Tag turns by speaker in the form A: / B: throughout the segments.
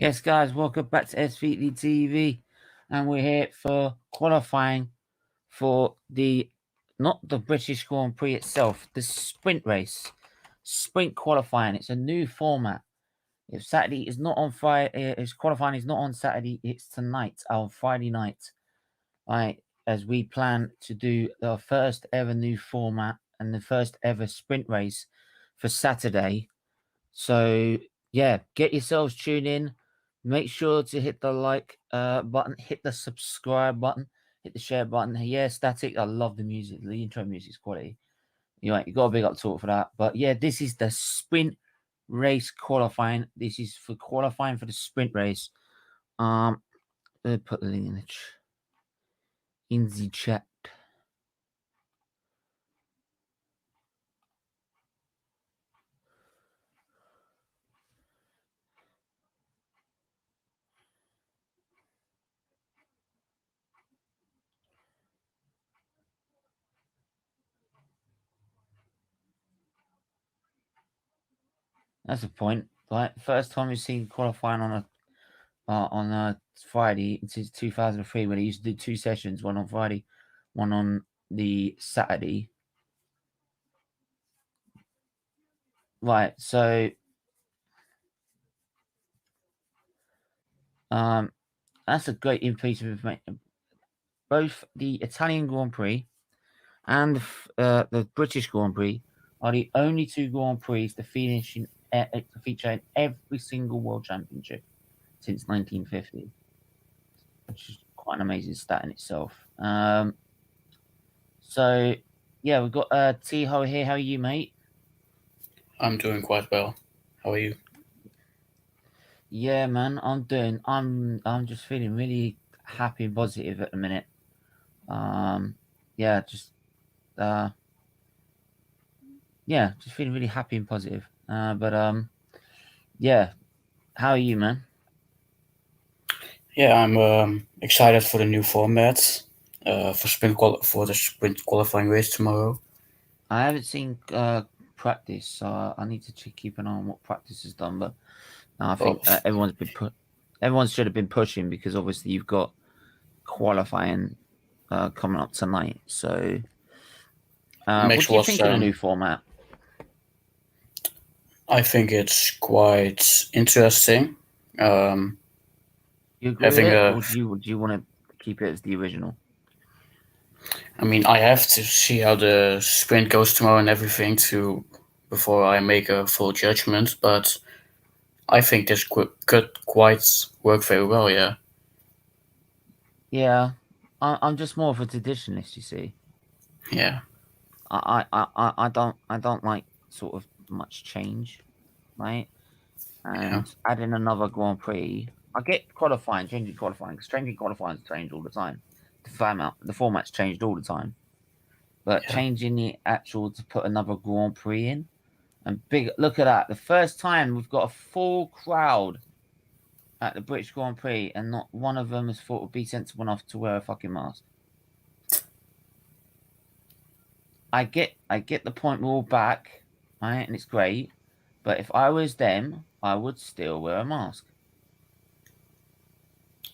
A: Yes, guys, welcome back to SFeatleyTV, and we're here for qualifying for not the British Grand Prix itself, the sprint race, sprint qualifying. It's a new format. If Saturday is not on Friday, if qualifying is not on Saturday, it's tonight, on Friday night, right? As we plan to do the first ever new format and the first ever sprint race for Saturday. So yeah, get yourselves tuned in. Make sure to hit the like button, hit the subscribe button, hit the share button. Yeah, Static, I love the music. The intro music's quality. You got a big up talk for that. But yeah, this is the sprint race qualifying. This is for qualifying for the sprint race. Put the link in the chat. That's the point, right? First time we've seen qualifying on a Friday since 2003, when he used to do 2 sessions, one on Friday, one on the Saturday. Right, so that's a great piece of information. Both the Italian Grand Prix and the British Grand Prix are the only 2 Grand Prix to feature in every single World Championship since 1950, which is quite an amazing stat in itself. So yeah, we've got T-Ho here. How are you, mate?
B: I'm doing quite well. How are you?
A: Yeah, man, I'm just feeling really happy and positive at the minute. Yeah, just feeling really happy and positive. Yeah, how are you, man?
B: Yeah, I'm excited for the new format for the sprint qualifying race tomorrow.
A: I haven't seen practice, so I need to keep an eye on what practice has done. But I think everyone should have been pushing, because obviously you've got qualifying coming up tonight. So, what do you think of the new format?
B: I think it's quite interesting.
A: You agree with it, or do you want to keep it as the original?
B: I mean, I have to see how the sprint goes tomorrow and everything before I make a full judgment. But I think this could quite work very well. Yeah.
A: Yeah, I'm just more of a traditionalist, you see.
B: Yeah.
A: I don't like sort of much change, right? And adding another Grand Prix, I get qualifying, changing qualifying, because changing qualifying change all the time. The format's changed all the time, but changing the actual to put another Grand Prix in, and look at that, the first time we've got a full crowd at the British Grand Prix, and not one of them has thought would be sensible enough to wear a fucking mask. I get the point. We're all back, right? And it's great. But if I was them, I would still wear a mask.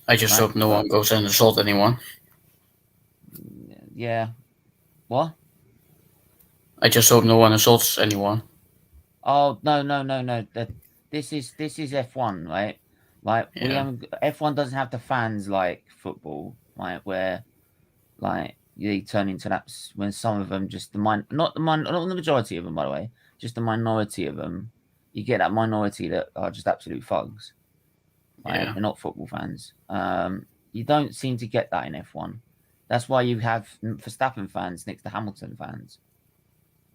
B: I just hope no one goes and assault anyone.
A: Yeah. What?
B: I just hope no one assaults anyone.
A: Oh, no. This is F1, right? Like, F1 doesn't have the fans like football, right? Where, like, they turn into laps when some of them just not the majority of them, by the way, just the minority of them. You get that minority that are just absolute thugs, right? They're not football fans. You don't seem to get that in F1. That's why you have Verstappen fans next to Hamilton fans,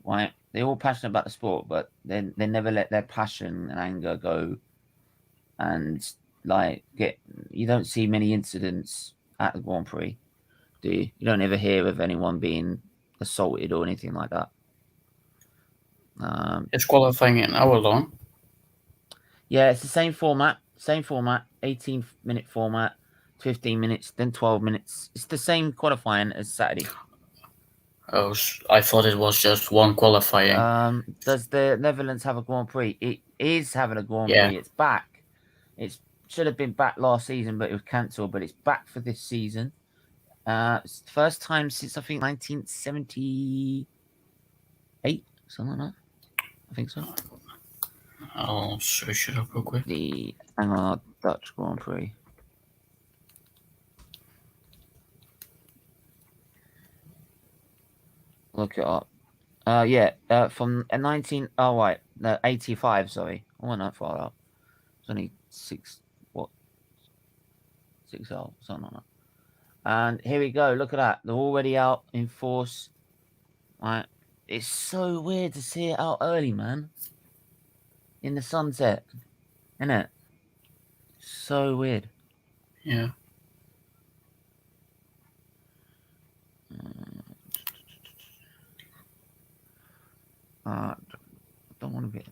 A: right? They're all passionate about the sport, but they never let their passion and anger go. And you don't see many incidents at the Grand Prix, do you? You don't ever hear of anyone being assaulted or anything like that.
B: It's qualifying an hour long.
A: Yeah, it's the same format, 18-minute format, 15 minutes, then 12 minutes. It's the same qualifying as Saturday.
B: Oh, I thought it was just one qualifying.
A: Does the Netherlands have a Grand Prix? It is having a Grand Prix. It's back. It's should have been back last season, but it was cancelled. But it's back for this season. It's the first time since I think 1978, something like that. I think so.
B: I'll search it up real quick.
A: The Dutch Grand Prix. Look it up. From 85. Sorry, I went that far up. It's only 6 hours, something like that. And here we go. Look at that. They're already out in force. Right. It's so weird to see it out early, man. In the sunset, isn't it? So weird.
B: Yeah.
A: I don't want to get.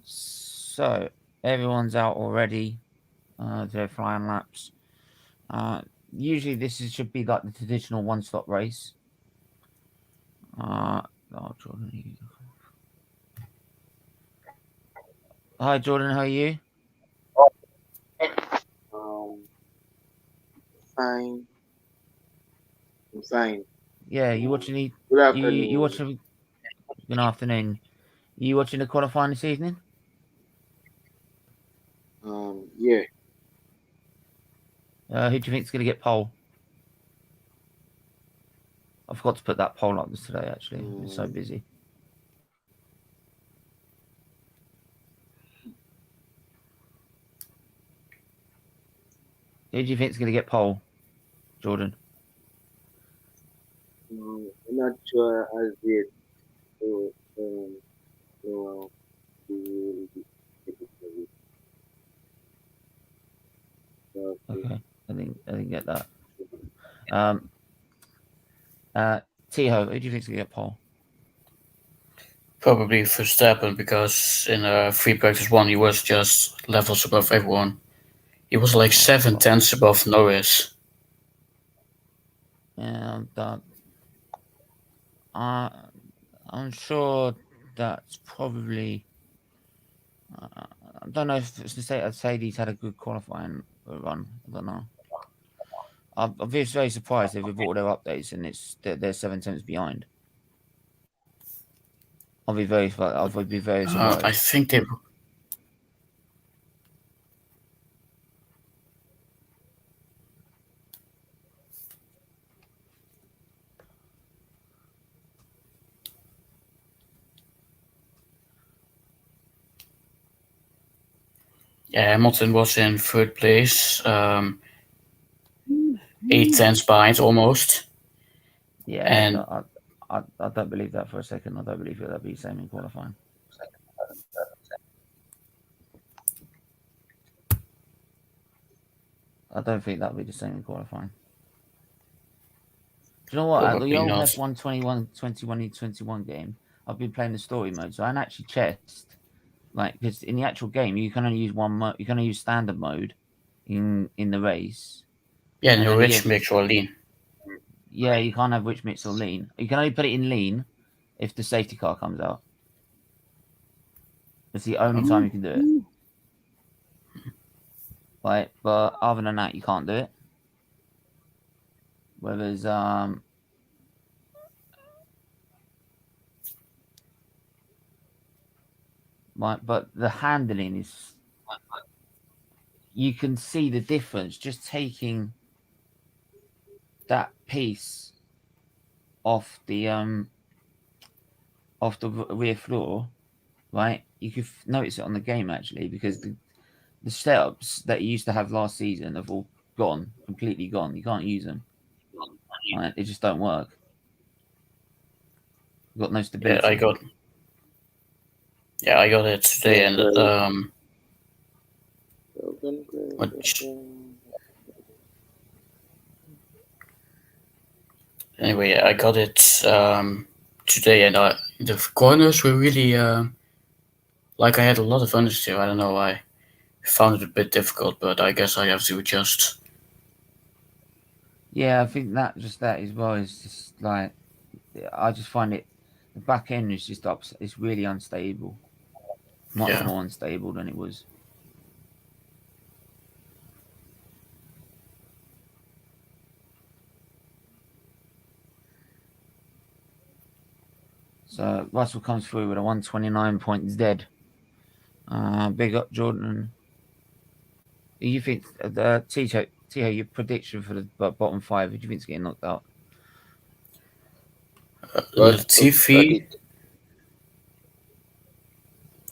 A: So everyone's out already. They're flying laps. Usually this should be like the traditional one-stop race. Jordan. Hi, Jordan. How are you?
C: Fine. I'm fine.
A: Yeah, you watching
C: Good afternoon.
A: you watching? Good afternoon. You watching the qualifying this evening?
C: Yeah.
A: Who do you think's going to get pole? I forgot to put that poll up today. Actually, it's so busy. Who do you think's going to get pole, Jordan?
C: I'm not sure as yet.
A: Okay, I didn't get that. Tiho, who do you think's going to get pole?
B: Probably Verstappen, because in free practice 1 he was just levels above everyone. He was like 7/10 above Norris.
A: Yeah, I'm sure that's probably. I don't know if it's to say I'd say he's had a good qualifying run. I don't know. I'd be very surprised if with all their updates and they're 7/10 behind. I'll be very surprised.
B: I think they. Yeah, Hamilton was in third place, 8/10 behind almost.
A: Yeah,
B: and
A: I don't believe that for a second. I don't believe that'll be the same in qualifying. I don't think that'll be the same in qualifying. Do you know what? At the old F1 21 game, I've been playing the story mode, so I can actually test. Like, because in the actual game, you can only use one mode. You can only use standard mode in the race.
B: Yeah, no rich mix or lean.
A: Yeah, you can't have rich mix or lean. You can only put it in lean if the safety car comes out. It's the only time you can do it. Right, but other than that, you can't do it. Whereas but the handling is, you can see the difference just taking that piece off the rear floor, right? You could notice it on the game actually, because the setups that you used to have last season have all gone, completely gone. You can't use them. Right? They just don't work. You've got no stability.
B: Yeah, I got it today, and anyway, I got it today, and the corners were really like I had a lot of understeer. I don't know why. I found it a bit difficult, but I guess I have to adjust.
A: Yeah, I think that as well is just like, I just find it, the back end is just it's really unstable. much more unstable than it was. So Russell comes through with a 129 points dead. Big up Jordan. You think the Tito, your prediction for the bottom 5? Who do you think's getting knocked out?
B: Latifi.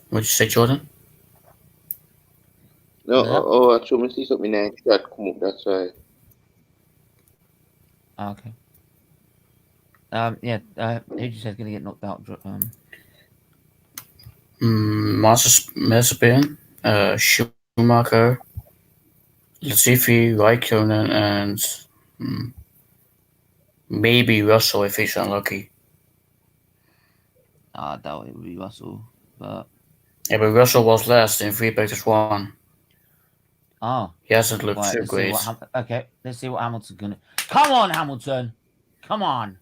B: What'd you say, Jordan?
C: No,
A: Yeah.
C: I told me see something there. That come up. That's why.
A: Okay. Yeah. Who did you say is going to get knocked out?
B: Mazepin, Schumacher, Latifi, Raikkonen, and maybe Russell if he's unlucky.
A: I doubt it would be Russell, but
B: But Russell was last in 3 practice 1. He hasn't looked
A: right,
B: too
A: let's
B: great.
A: See let's see what Hamilton's gonna. Come on, Hamilton! Come on!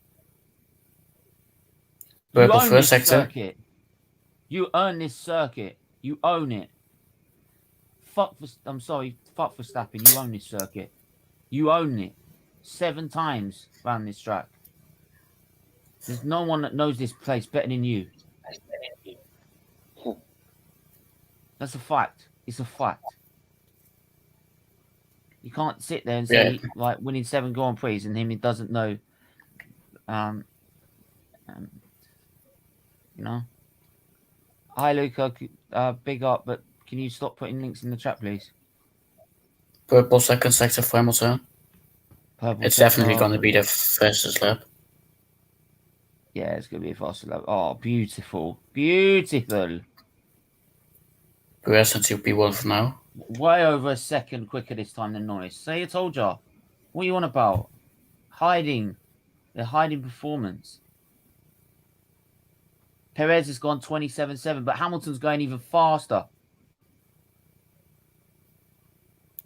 A: You
B: Purple
A: own
B: first
A: this
B: sector.
A: circuit. You own this circuit. You own it. I'm sorry. Fuck Verstappen. You own this circuit. You own it. 7 times around this track. There's no one that knows this place better than you. That's a fact. It's a fact. You can't sit there and say like winning 7 Grand Prix and him he doesn't know. You know. Hi Luca, big up, but can you stop putting links in the chat, please?
B: Purple second sector for Hamilton.
A: Purple
B: it's
A: sector,
B: definitely going to be the fastest lap.
A: Yeah, it's going to be a faster lap. Oh, beautiful. Beautiful.
B: Perez into P1 for now.
A: Way over a second quicker this time than Norris. Say I told you. What are you on about? Hiding. They're hiding performance. Perez has gone 27.7, but Hamilton's going even faster.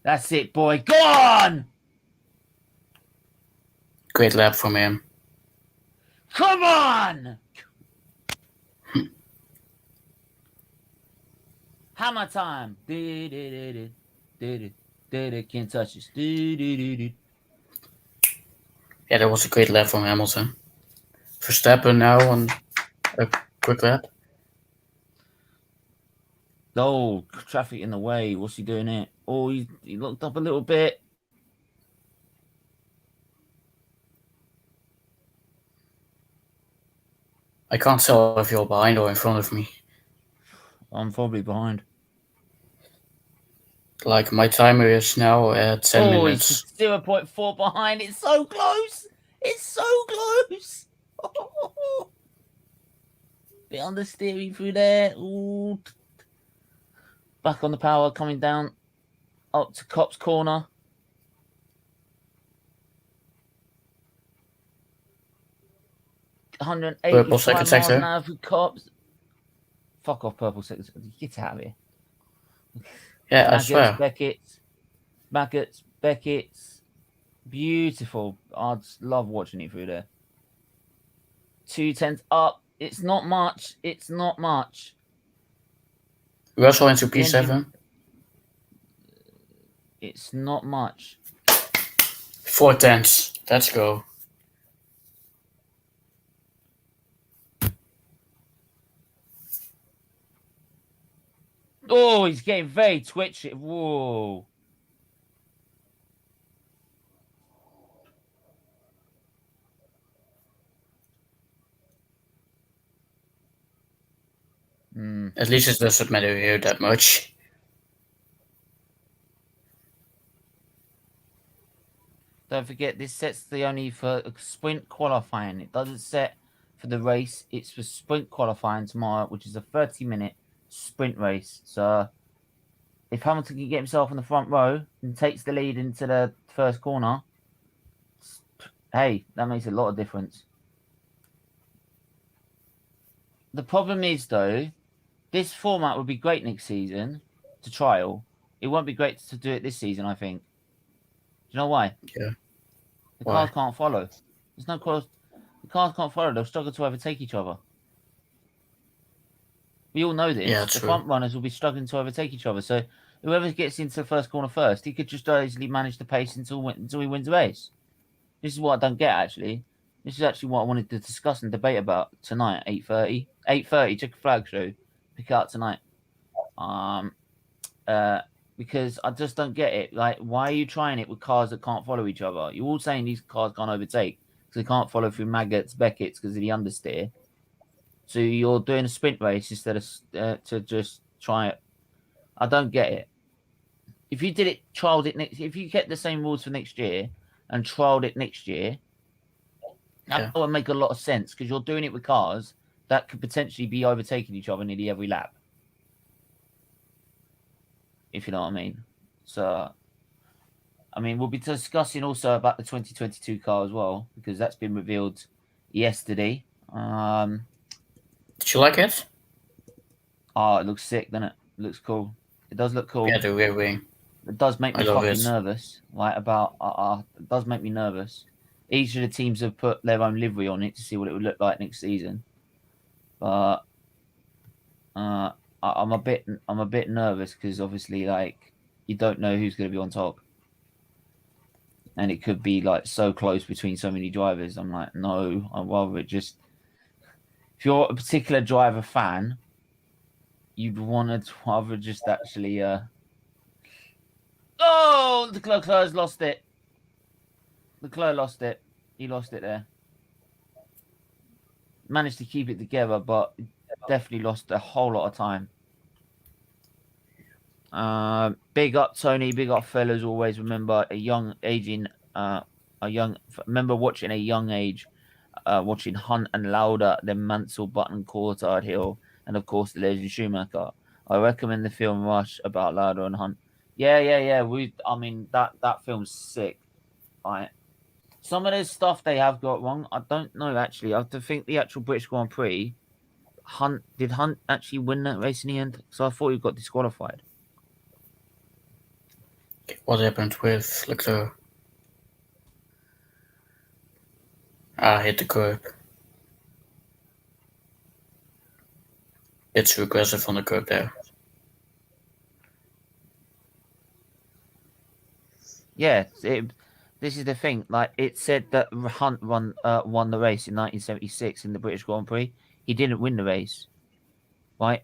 A: That's it, boy. Go on!
B: Great lap from him.
A: Come on! Hammer time. Can't touch this.
B: Yeah, that was a great lap from Hamilton. Verstappen now on a quick lap.
A: Oh, traffic in the way. What's he doing here? Oh, he looked up a little bit.
B: I can't tell if you're behind or in front of me.
A: I'm probably behind.
B: Like, my timer is now at 10 minutes.
A: It's 0.4 behind. It's so close. It's so close. Bit on the steering through there. Ooh. Back on the power, coming down up to Cop's corner.
B: Purple second
A: miles an
B: sector.
A: hour for Cops. Fuck off, purple second sector. Get out of here.
B: Yeah, I swear.
A: Beckett's. Beautiful. I'd love watching it through there. 2/10 up. It's not much. It's not much.
B: Russell into P7.
A: It's not much.
B: 4/10. Let's go.
A: Oh, he's getting very twitchy. Whoa.
B: At least it doesn't matter here that much.
A: Don't forget, this set's the only for sprint qualifying. It doesn't set for the race. It's for sprint qualifying tomorrow, which is a 30-minute sprint race. So if Hamilton can get himself in the front row and takes the lead into the first corner, hey, that makes a lot of difference. The problem is, though, this format would be great next season to trial. It won't be great to do it this season, I think. Do you know why?
B: Yeah.
A: The cars can't follow. There's no cars. The cars can't follow. They'll struggle to overtake each other. We all know this.
B: Yeah,
A: The
B: true.
A: front runners will be struggling to overtake each other. So whoever gets into the first corner first, he could just easily manage the pace until he wins the race. This is what I don't get, actually. This is actually what I wanted to discuss and debate about tonight, 8:30. 8:30, check a flag show. Pick out tonight. Because I just don't get it. Like, why are you trying it with cars that can't follow each other? You're all saying these cars can't overtake because they can't follow through Maggots, Beckett's because of the understeer. So you're doing a sprint race instead of to just try it. I don't get it. If you did it, trialed it next, if you kept the same rules for next year and trialed it next year, that would make a lot of sense because you're doing it with cars that could potentially be overtaking each other nearly every lap. If you know what I mean. So, I mean, we'll be discussing also about the 2022 car as well because that's been revealed yesterday.
B: Did you like it?
A: Oh, it looks sick, doesn't it? It looks cool. It does look cool.
B: Yeah, the rear wing.
A: It does make me
B: love
A: fucking
B: it.
A: nervous. Like about, it does make me nervous. Each of the teams have put their own livery on it to see what it would look like next season. But I'm a bit nervous because obviously, like, you don't know who's going to be on top, and it could be like so close between so many drivers. I'm like, no, I'd rather it just. If you're a particular driver fan, you'd want to rather just actually. Oh, the Leclerc's lost it. Leclerc lost it. He lost it there. Managed to keep it together, but definitely lost a whole lot of time. Big up Tony, big up fellas. Always remember remember watching a young age, watching Hunt and Lauda, then Mansell, Button, Coulthard, Hill, and of course the legend Schumacher. I recommend the film Rush about Lauda and Hunt. Yeah. I mean that film's sick. Right. Some of the stuff they have got wrong, I don't know actually. I have to think the actual British Grand Prix. Did Hunt actually win that race in the end? So I thought he got disqualified.
B: What happened with Leclerc? Hit the curb. It's too aggressive on the curb there.
A: Yeah, this is the thing. Like, it said that Hunt won the race in 1976 in the British Grand Prix. He didn't win the race, right?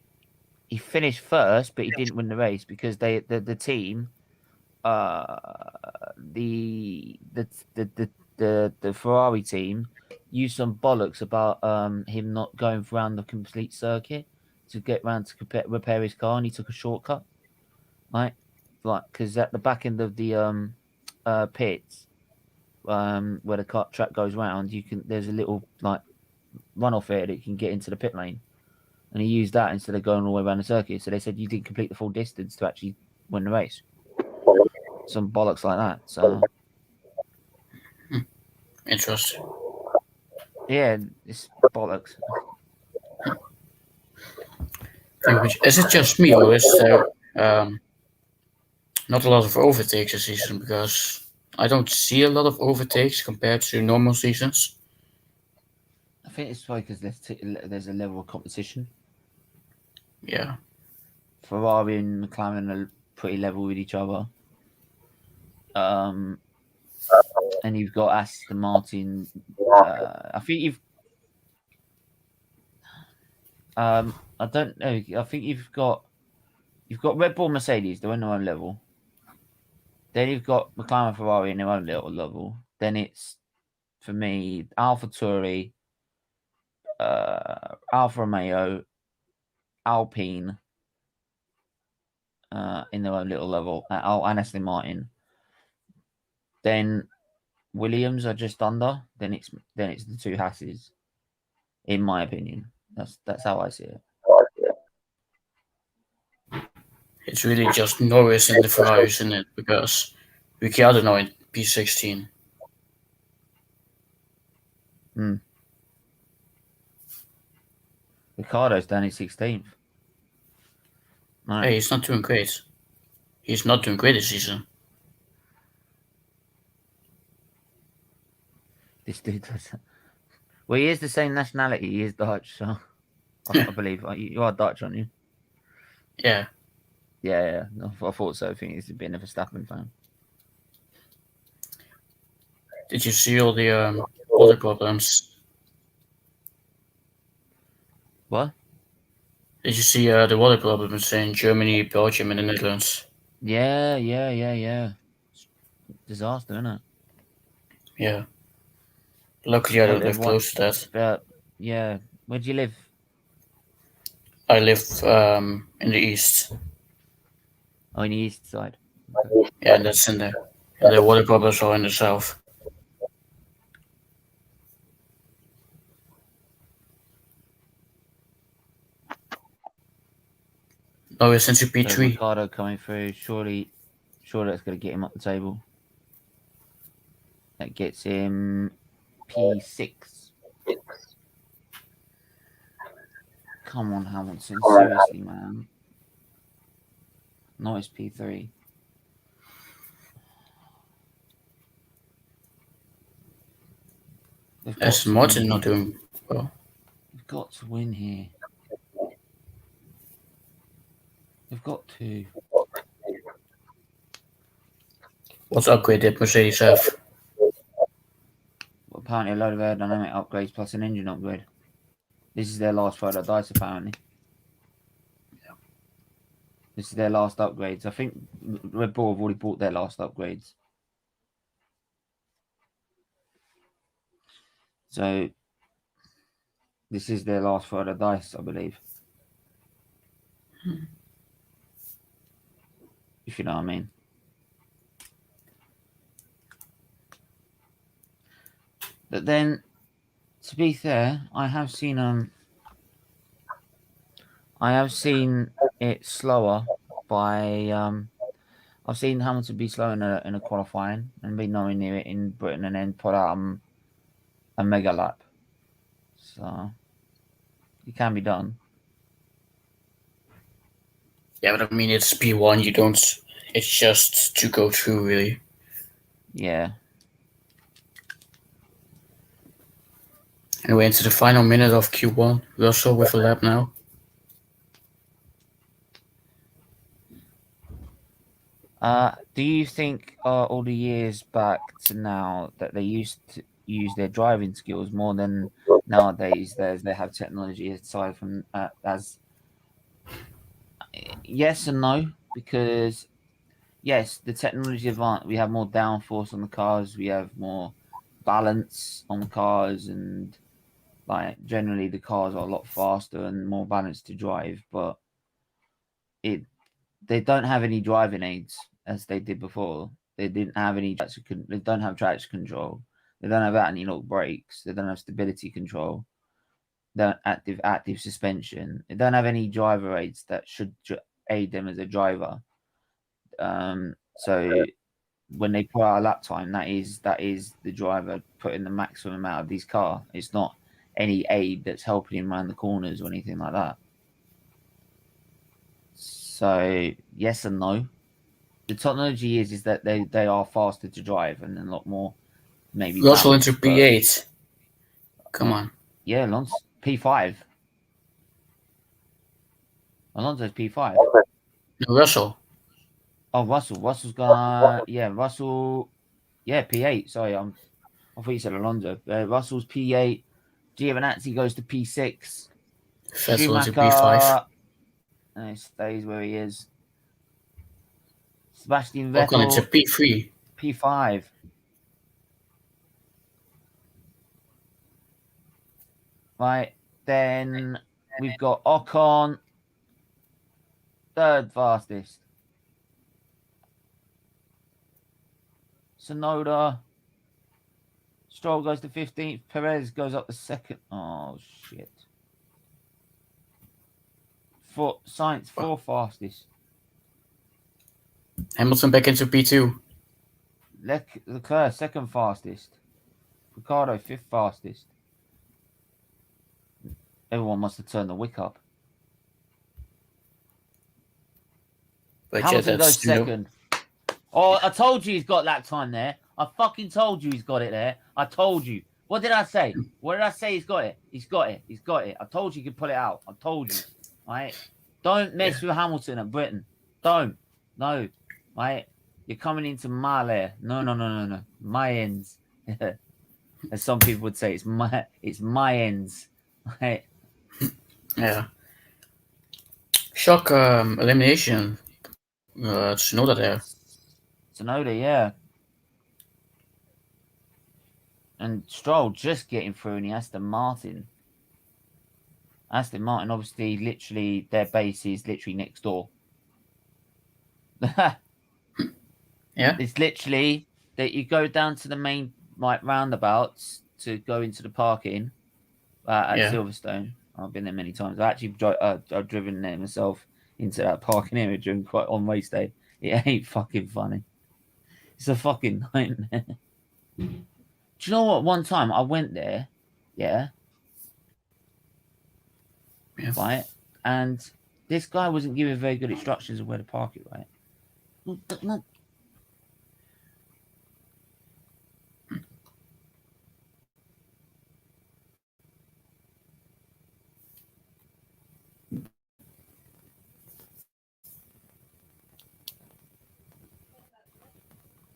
A: He finished first, but he didn't win the race because the team, the Ferrari team, used some bollocks about him not going around the complete circuit to get round to repair his car, and he took a shortcut, right? Like, because at the back end of the pits, where the track goes round, there's a little like runoff area that you can get into the pit lane, and he used that instead of going all the way around the circuit. So they said you didn't complete the full distance to actually win the race. Some bollocks like that. So
B: Interesting.
A: yeah, it's bollocks.
B: Is it just me, or is there not a lot of overtakes this season? Because I don't see a lot of overtakes compared to normal seasons.
A: I think it's because there's a level of competition.
B: Yeah.
A: Ferrari and McLaren are pretty level with each other. And you've got Aston Martin. I think you've. I don't know. I think you've got Red Bull, Mercedes. They're on their own level. Then you've got McLaren, Ferrari in their own little level. Then it's, for me, AlphaTauri, Alfa Romeo, Alpine, in their own little level, and Aston Martin. Then Williams are just under. Then it's the two Hasses, in my opinion. That's how I see it.
B: It's really just Norris and the Ferraris in it, because Ricciardo now in P16.
A: Ricardo's down in 16th.
B: Right. Hey, he's not doing great. He's not doing great this season.
A: This dude doesn't. Well, he is the same nationality. He is Dutch, so I believe you are Dutch, aren't you?
B: Yeah.
A: Yeah. No, I thought so. I think he's been a Verstappen fan.
B: Did you see all the water problems?
A: What?
B: Did you see the water problems in Germany, Belgium, and the Netherlands?
A: Yeah. Disaster, isn't it?
B: Yeah. Luckily, I don't live
A: Everyone,
B: close to that.
A: but yeah. Where do you live?
B: I live in the east.
A: Oh, in the east side. Okay.
B: Yeah, and that's in there. And the water problems are in the south. No, we're since
A: So
B: P3.
A: Ricardo coming through. Surely that's going to get him up the table. That gets him P6. Come on, Hamilton. Seriously, man. No, it's P3.
B: As Martin not doing well.
A: We've got to win here. We've got to.
B: What upgrade did Mercedes have?
A: Well, apparently a load of aerodynamic upgrades plus an engine upgrade. This is their last photo dice, apparently.
B: Yeah.
A: This is their last upgrades. I think Red Bull have already bought their last upgrades. So this is their last photo dice, I believe. If you know what I mean. But then, to be fair, I have seen it slower by I've seen Hamilton be slow in a qualifying and be nowhere near it in Britain and then put out a mega lap. So it can be done.
B: Yeah, but I mean, it's P1, you don't... It's just to go through, really.
A: Yeah.
B: Anyway, into the final minute of Q1. Russell with a lap now.
A: Do you think all the years back to now that they used to use their driving skills more than nowadays they have technology aside from as yes and no, because yes, the technology advanced, we have more downforce on the cars, we have more balance on the cars, and like generally the cars are a lot faster and more balanced to drive, but they don't have any driving aids as they did before. They didn't have any. They don't have traction control. They don't have anti-lock brakes. They don't have stability control. They don't active suspension. They don't have any driver aids that should aid them as a driver. So when they put out a lap time, that is the driver putting the maximum out of his car. It's not any aid that's helping him around the corners or anything like that. So yes and no. The technology is that they are faster to drive and a lot more maybe.
B: Russell into P8. Come on.
A: Yeah, Alonso P5. Alonso's P5.
B: No, Russell.
A: Oh, Russell's gonna Russell. Yeah, P8. Sorry, I thought you said Alonso. Russell's P8. Giovinazzi goes to P6.
B: Vettel into P5.
A: And he stays where he is. Sebastian
B: Ocon
A: Vettel
B: into P3.
A: P5. Right, then we've got Ocon, third fastest. Sonoda. Stroll goes to 15th. Perez goes up to second. Oh, shit. Sainz, fourth fastest.
B: Hamilton back into P2.
A: Leclerc, second fastest. Ricardo, fifth fastest. Everyone must have turned the wick up.
B: But
A: Hamilton goes second. Oh, I told you he's got lap time there. I fucking told you he's got it there. I told you. What did I say? What did I say? He's got it. He's got it. He's got it. I told you he could pull it out. I told you. Right? Don't mess with Hamilton and Britain. Don't. No. Right? You're coming into my lair. No. My ends. As some people would say, it's my ends. Right?
B: Yeah. Shock elimination. Tsunoda there.
A: Tsunoda, yeah. And Stroll just getting through in the Aston Martin. Aston Martin, obviously, literally, their base is literally next door.
B: Yeah.
A: It's literally that you go down to the main roundabouts to go into the parking at Silverstone. I've been there many times. I actually I've driven there myself into that parking area during on race day. It ain't fucking funny. It's a fucking nightmare. Do you know what? One time I went there, yeah. Right, and this guy wasn't giving very good instructions of where to park it. Right. No.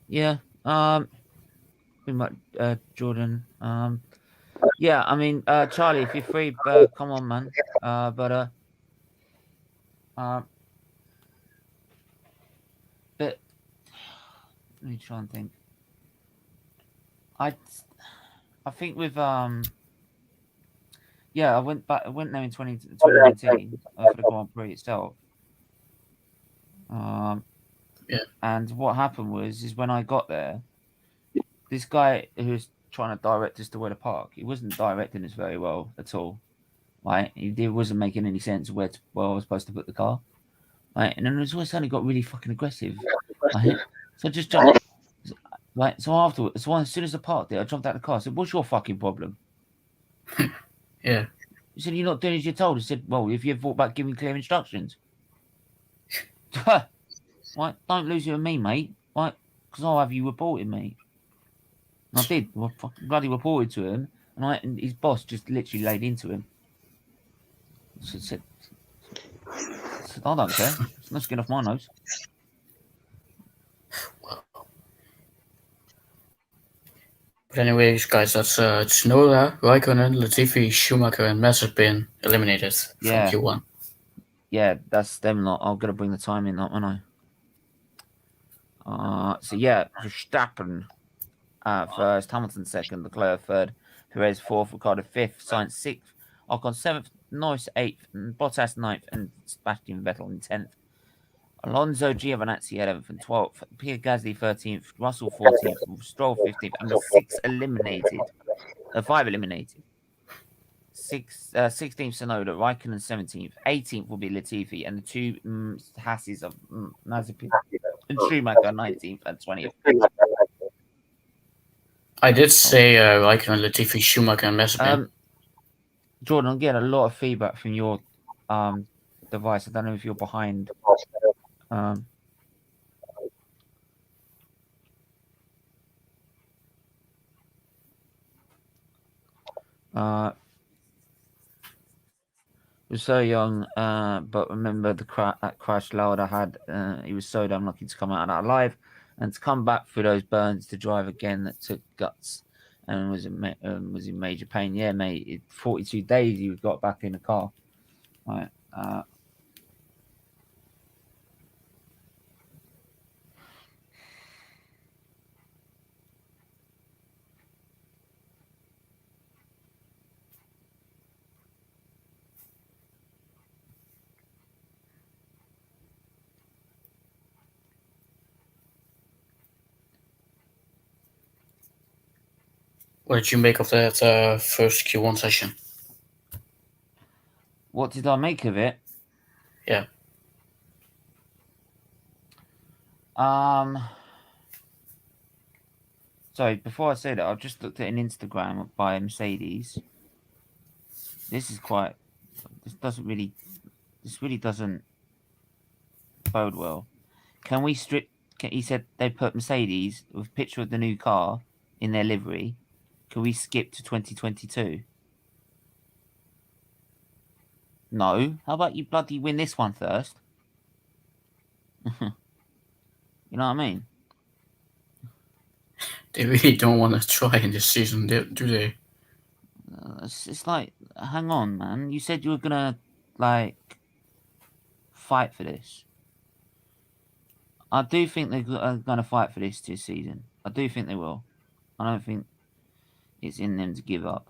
A: Yeah. Pretty much, Jordan. Yeah. I mean, Charlie, if you're free, come on, man. But let me try and think. I think with yeah, I went there in 2019 for the Grand Prix itself.
B: Yeah.
A: And what happened is when I got there, this guy who was trying to direct us to where to park, he wasn't directing us very well at all. Right? It wasn't making any sense where I was supposed to put the car. Right? And then it was all of a sudden it got really fucking aggressive. Right? So I just jumped. Right? So afterwards, as soon as I parked there, I jumped out of the car. I said, "What's your fucking problem?"
B: Yeah.
A: He said, "You're not doing as you're told." I said, "Well, if you've thought about giving clear instructions." Right? Don't lose it with me, mate. Right? Because I'll have you reported, mate. And I did. I bloody reported to him, and his boss just literally laid into him. Said, I don't care. It's no skin off my nose.
B: But anyways, guys, that's Tsunoda, Raikkonen, Latifi, Schumacher, and Mazepin eliminated from Q1.
A: Yeah, that's them lot. I'm gonna bring the time in, not when I. So yeah, Verstappen first, Hamilton second, Leclerc third, Perez fourth, Ricciardo fifth, Sainz sixth, Ocon seventh, Norris eighth, and Bottas ninth, and Sebastian Vettel in 10th. Alonso Giovinazzi 11th and 12th, Pierre Gasly 13th, Russell 14th, Stroll 15th, and the 5 eliminated. 16th Tsunoda, Raikkonen 17th, 18th will be Latifi, and the 2 Hasses of Mazepin and Schumacher 19th and 20th.
B: I did say Raikkonen, Latifi, Schumacher, and Mazepin.
A: Jordan, I'm getting a lot of feedback from your device. I don't know if you're behind. He was so young, but remember that crash Lauda had. He was so damn lucky to come out of that alive, and to come back through those burns to drive again. That took guts, and was in major pain. Yeah, mate. 42 days he got back in the car. Right.
B: What did you make of that first Q1 session?
A: What did I make of it?
B: Yeah.
A: Sorry, before I say that, I've just looked at an Instagram by Mercedes. This really doesn't bode well. Can we strip? He said they put Mercedes with a picture of the new car in their livery, Can we skip to 2022? No. How about you bloody win this one first? You know what I mean?
B: They really don't want to try in this season, do they?
A: It's like, hang on, man. You said you were gonna like fight for this. I do think they're gonna fight for this season. I do think they will. I don't think it's in them to give up.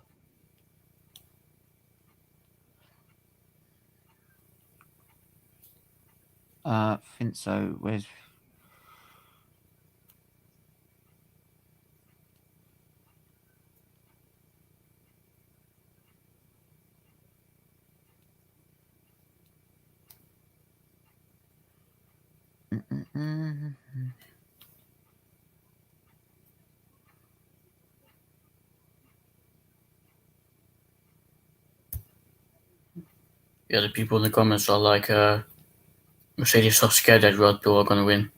A: Finso, where's...
B: Yeah, the people in the comments are like, Mercedes are scared that Red Bull are gonna win.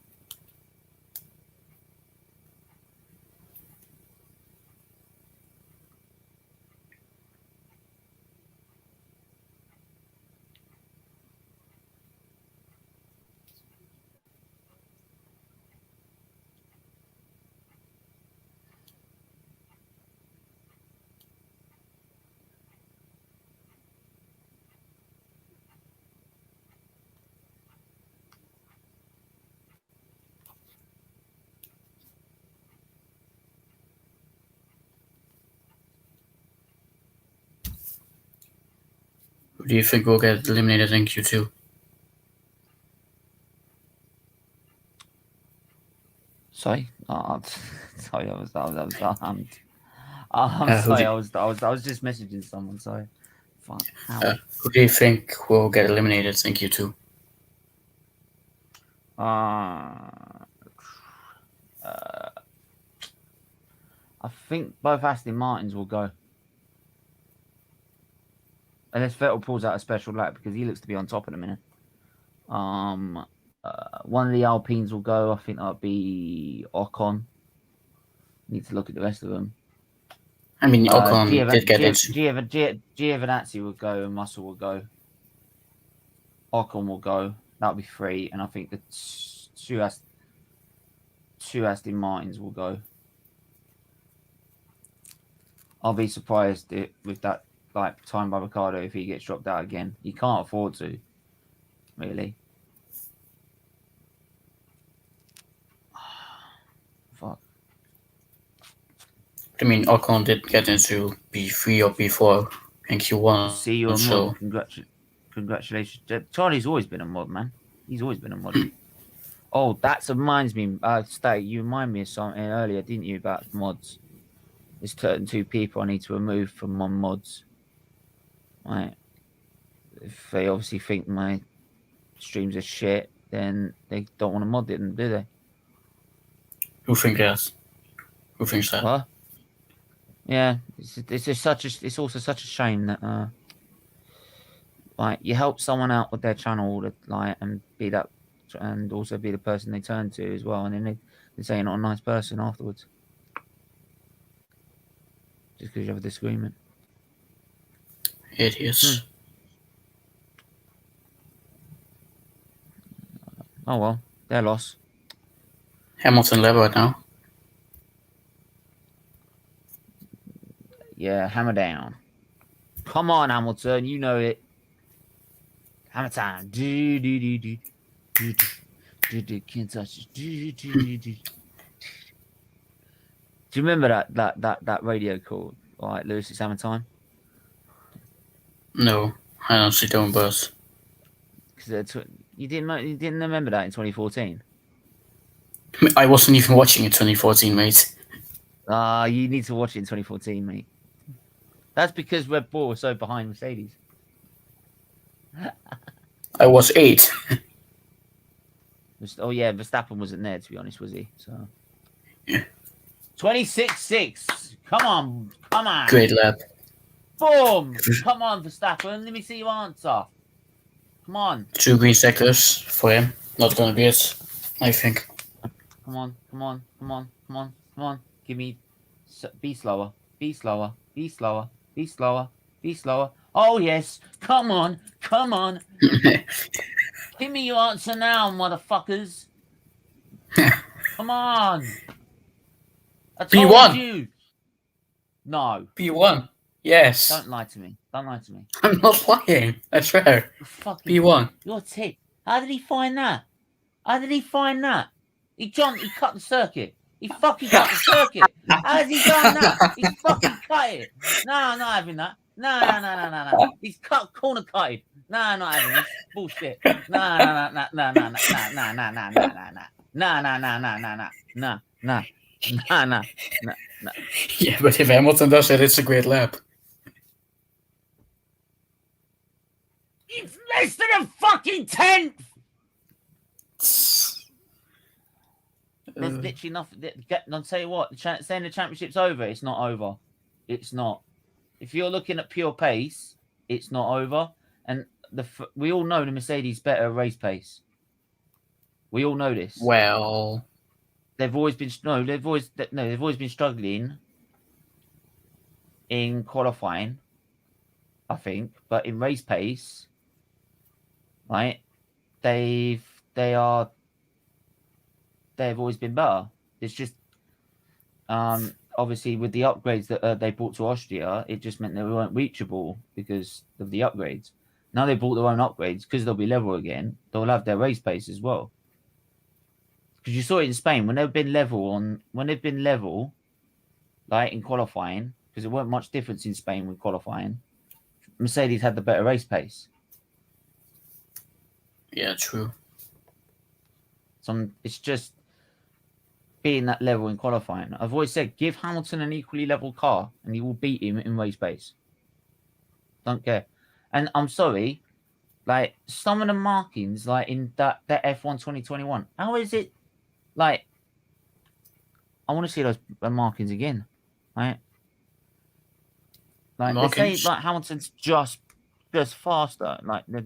B: Who do you think will get eliminated in Q2?
A: Sorry, sorry, I'm sorry. I was just messaging someone. Sorry. Fuck.
B: Who do you think will get eliminated in Q2?
A: I think both Aston Martins will go. Unless Vettel pulls out a special lap because he looks to be on top at the minute. One of the Alpines will go. I think that'll be Ocon. Need to look at the rest of them.
B: I mean, Ocon did get into...
A: Giovinazzi will go and Russell will go. Ocon will go. That'll be 3. And I think the two Aston Martins will go. I'll be surprised with that like time by Ricardo if he gets dropped out again. He can't afford to, really. Fuck.
B: I mean, Ocon did get into P3 or P4 in Q1.
A: See you on mod. Congratulations. Charlie's always been a mod, man. He's always been a mod. Oh, that reminds me. You reminded me of something earlier, didn't you, about mods? There's certain 2 people I need to remove from my mods. Right. If they obviously think my streams are shit, then they don't want to mod it, do they?
B: Who thinks that? Who thinks that?
A: What? Yeah, it's just it's also such a shame that like you help someone out with their channel and be that, and also be the person they turn to as well, and then they say you're not a nice person afterwards just because you have a disagreement.
B: Idiots.
A: Oh well, their loss.
B: Hamilton led right now.
A: Yeah, hammer down. Come on, Hamilton, you know it. Hammer time. Do. Can't touch it. Do you remember that radio call? All right, Lewis, it's hammer time.
B: No, I honestly don't, but
A: Because you didn't remember that in 2014.
B: I wasn't even watching in 2014, mate.
A: You need to watch it in 2014, mate. That's because Red Bull was so behind Mercedes.
B: I was 8.
A: Oh yeah, Verstappen wasn't there, to be honest, was he? So
B: yeah.
A: 26.6. Come on.
B: Great lap.
A: Boom! Come on, Verstappen. Let me see your answer. Come on.
B: 2 green sectors for him. Not gonna be it, I think.
A: Come on. Give me... Be slower. Be slower. Be slower. Be slower. Be slower. Oh, yes. Come on. Come on. Give me your answer now, motherfuckers. Come on. I told
B: P1.
A: you. No.
B: P1. Yes.
A: Don't lie to me. Don't lie to me.
B: I'm not lying. I swear.
A: You're fucking...
B: P1.
A: You're a tit. How did he find that? How did he find that? He cut the circuit. He fucking cut the circuit. How has he done that? He's fucking cut it. No, I'm not having that. No. He's corner cutted. No, I'm not having this bullshit. No.
B: Yeah, but if Hamilton does it, it's a great lap.
A: It's less than a fucking tenth. There's literally nothing. I'll tell you what, saying the championship's over, it's not over. It's not. If you're looking at pure pace, it's not over. And we all know the Mercedes better race pace. We all know this.
B: Well,
A: they've always been been struggling in qualifying, I think, but in race pace, right? They've always been better. It's just obviously with the upgrades that they brought to Austria, it just meant they weren't reachable because of the upgrades. Now they brought their own upgrades because they'll be level again. They'll have their race pace as well. Because you saw it in Spain when they've been level, like in qualifying, because there weren't much difference in Spain with qualifying. Mercedes had the better race pace.
B: Yeah, true.
A: So it's just being that level in qualifying. I've always said, give Hamilton an equally level car and you will beat him in race pace. Don't care. And I'm sorry, like some of the markings, like in that F1 2021, how is it? Like, I want to see those markings again, right? Like
B: Markings?
A: they say, like Hamilton's just faster. Like the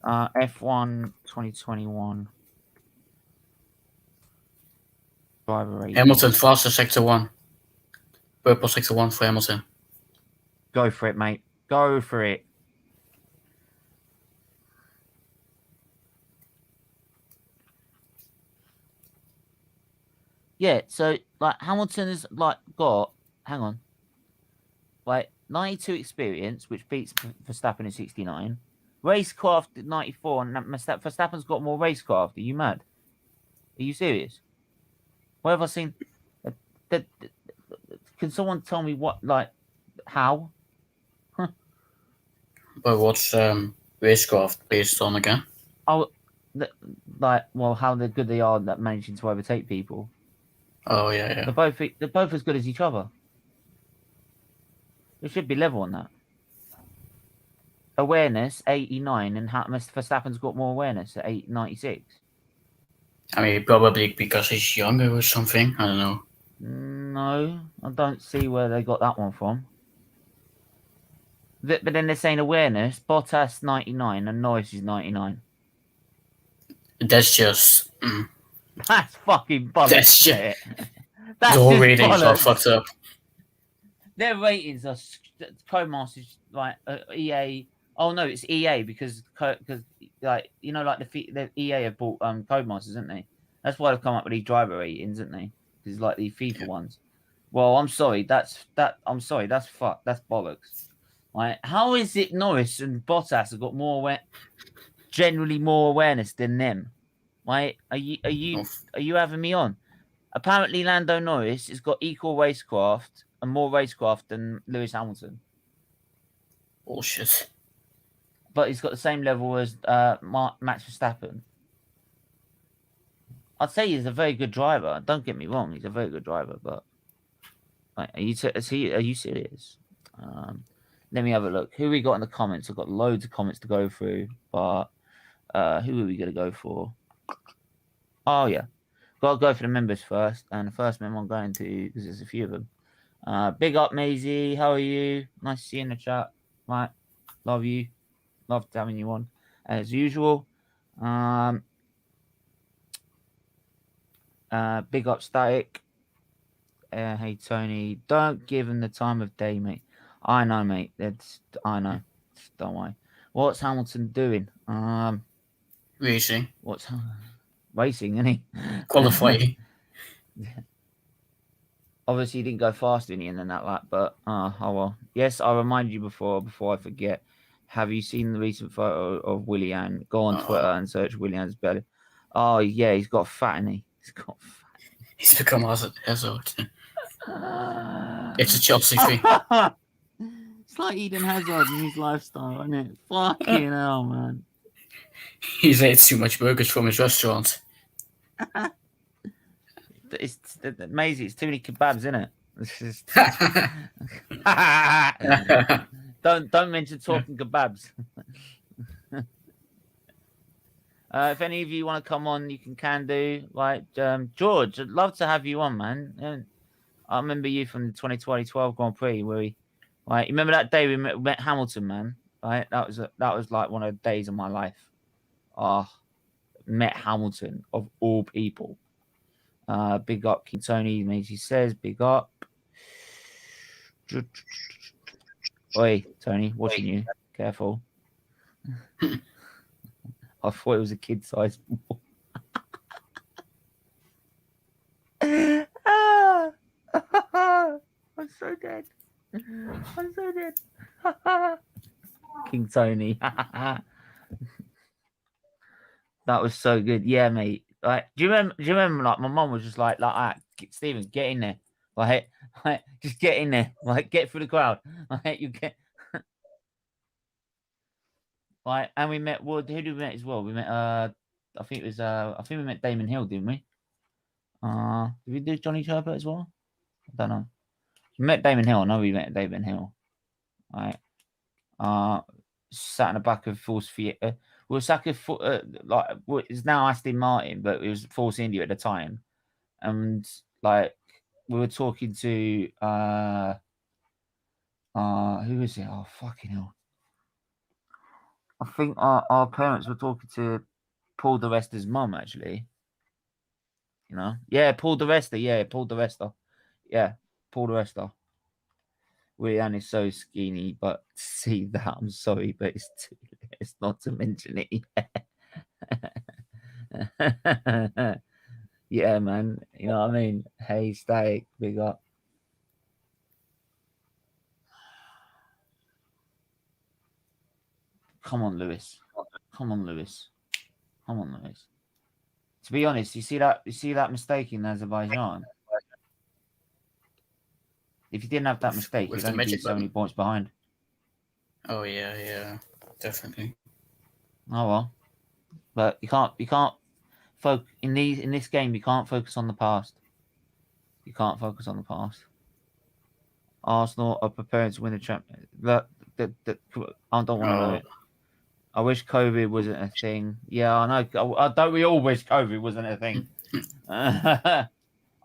A: F1 2021 driver rating.
B: Hamilton faster sector 1. Purple sector 1 for Hamilton.
A: Go for it, mate. Go for it. Yeah, so like Hamilton has like got, hang on, like 92 experience, which beats Verstappen in 69. Racecraft at 94, and Verstappen's got more racecraft. Are you mad? Are you serious? Where have I seen? Can someone tell me what, like, how?
B: But what's racecraft based on again?
A: Oh, like, well, how good they are at managing to overtake people.
B: Oh yeah.
A: They're both as good as each other. It should be level on that. Awareness 89, and Verstappen's got more awareness at 96.
B: I mean, probably because he's younger or something. I don't know.
A: No, I don't see where they got that one from. But then they're saying awareness, Bottas 99 and Norris is 99.
B: That's just.
A: That's fucking bollocks.
B: That's just.
A: That's
B: the whole
A: just
B: ratings
A: bollocks.
B: are fucked up.
A: Their ratings are Codemasters like EA. Oh no, it's EA because like you know like the EA have bought Codemasters, isn't they? That's why they've come up with these driver ratings, isn't they? Because like the FIFA ones. Well, I'm sorry. I'm sorry. That's fuck. That's bollocks. Right? How is it Norris and Bottas have got generally more awareness than them? Right? Are you having me on? Apparently, Lando Norris has got equal racecraft and more racecraft than Lewis Hamilton.
B: Bullshit.
A: But he's got the same level as Max Verstappen. I'd say he's a very good driver. Don't get me wrong, he's a very good driver. But like, are you serious? Let me have a look. Who we got in the comments? I've got loads of comments to go through, but who are we going to go for? Oh yeah, got to go for the members first. And the first member I'm going to, because there's a few of them. Big up, Maisie. How are you? Nice to see you in the chat. Right, love you. Love having you on as usual. Big up, Static. Hey Tony, don't give him the time of day, mate. I know, mate. I know. Don't worry. What's Hamilton doing?
B: Racing.
A: What's racing? Isn't he?
B: Qualifying.
A: Obviously, he didn't go faster in the end than that lap, but oh well. Yes, I reminded you before I forget. Have you seen the recent photo of Willian? Go on Twitter and search Willian's belly. Oh yeah, he's got fat, and he's got fat.
B: He's become Hazard. It's a Chelsea thing.
A: It's like Eden Hazard and his lifestyle, isn't it? Fucking hell, man.
B: He's ate too much burgers from his restaurant.
A: It's amazing. It's too many kebabs, isn't it? It's just... don't mention talking kebabs. If any of you want to come on, you can do. Like George, I'd love to have you on, man. And I remember you from the 2012 Grand Prix where you remember that day we met Hamilton, man. Right, that was like one of the days of my life. Met Hamilton of all people. Big up King Tony, Maisie says, big up. Oi, Tony, watching you. Careful. I thought it was a kid-sized ball. I'm so dead. I'm so dead. King Tony. That was so good. Yeah, mate. Like, do you remember? Like, my mum was just like, Stephen, get in there. Like, just get in there. Like, get through the crowd. Like, you get. Like, and we met. Well, who did we met as well? We met. I think we met Damon Hill, didn't we? Did we do Johnny Turbot as well? I don't know. We met Damon Hill. I know we met Damon Hill. Right. Sat in the back of Force Theatre. We were sat it's now Aston Martin, but it was Force India at the time. And like we were talking to who is it? Oh fucking hell. I think our parents were talking to Paul the Rester's mum, actually. You know? Yeah, Paul the Rester. Yeah, Paul the Rester. Yeah, Paul the Rester. Rianne is so skinny, but see that, I'm sorry, but it's not to mention it. Yeah, man. You know what I mean? Hey, Static, big up. Come on, Lewis. Come on, Lewis. Come on, Lewis. To be honest, you see that mistake in Azerbaijan? If you didn't have that mistake, you'd only be so many points behind.
B: Oh yeah, definitely.
A: Oh well, but you can't focus in this game. You can't focus on the past. You can't focus on the past. Arsenal are preparing to win the champion. I don't want to know it. I wish COVID wasn't a thing. Yeah, I know. Don't we all wish COVID wasn't a thing?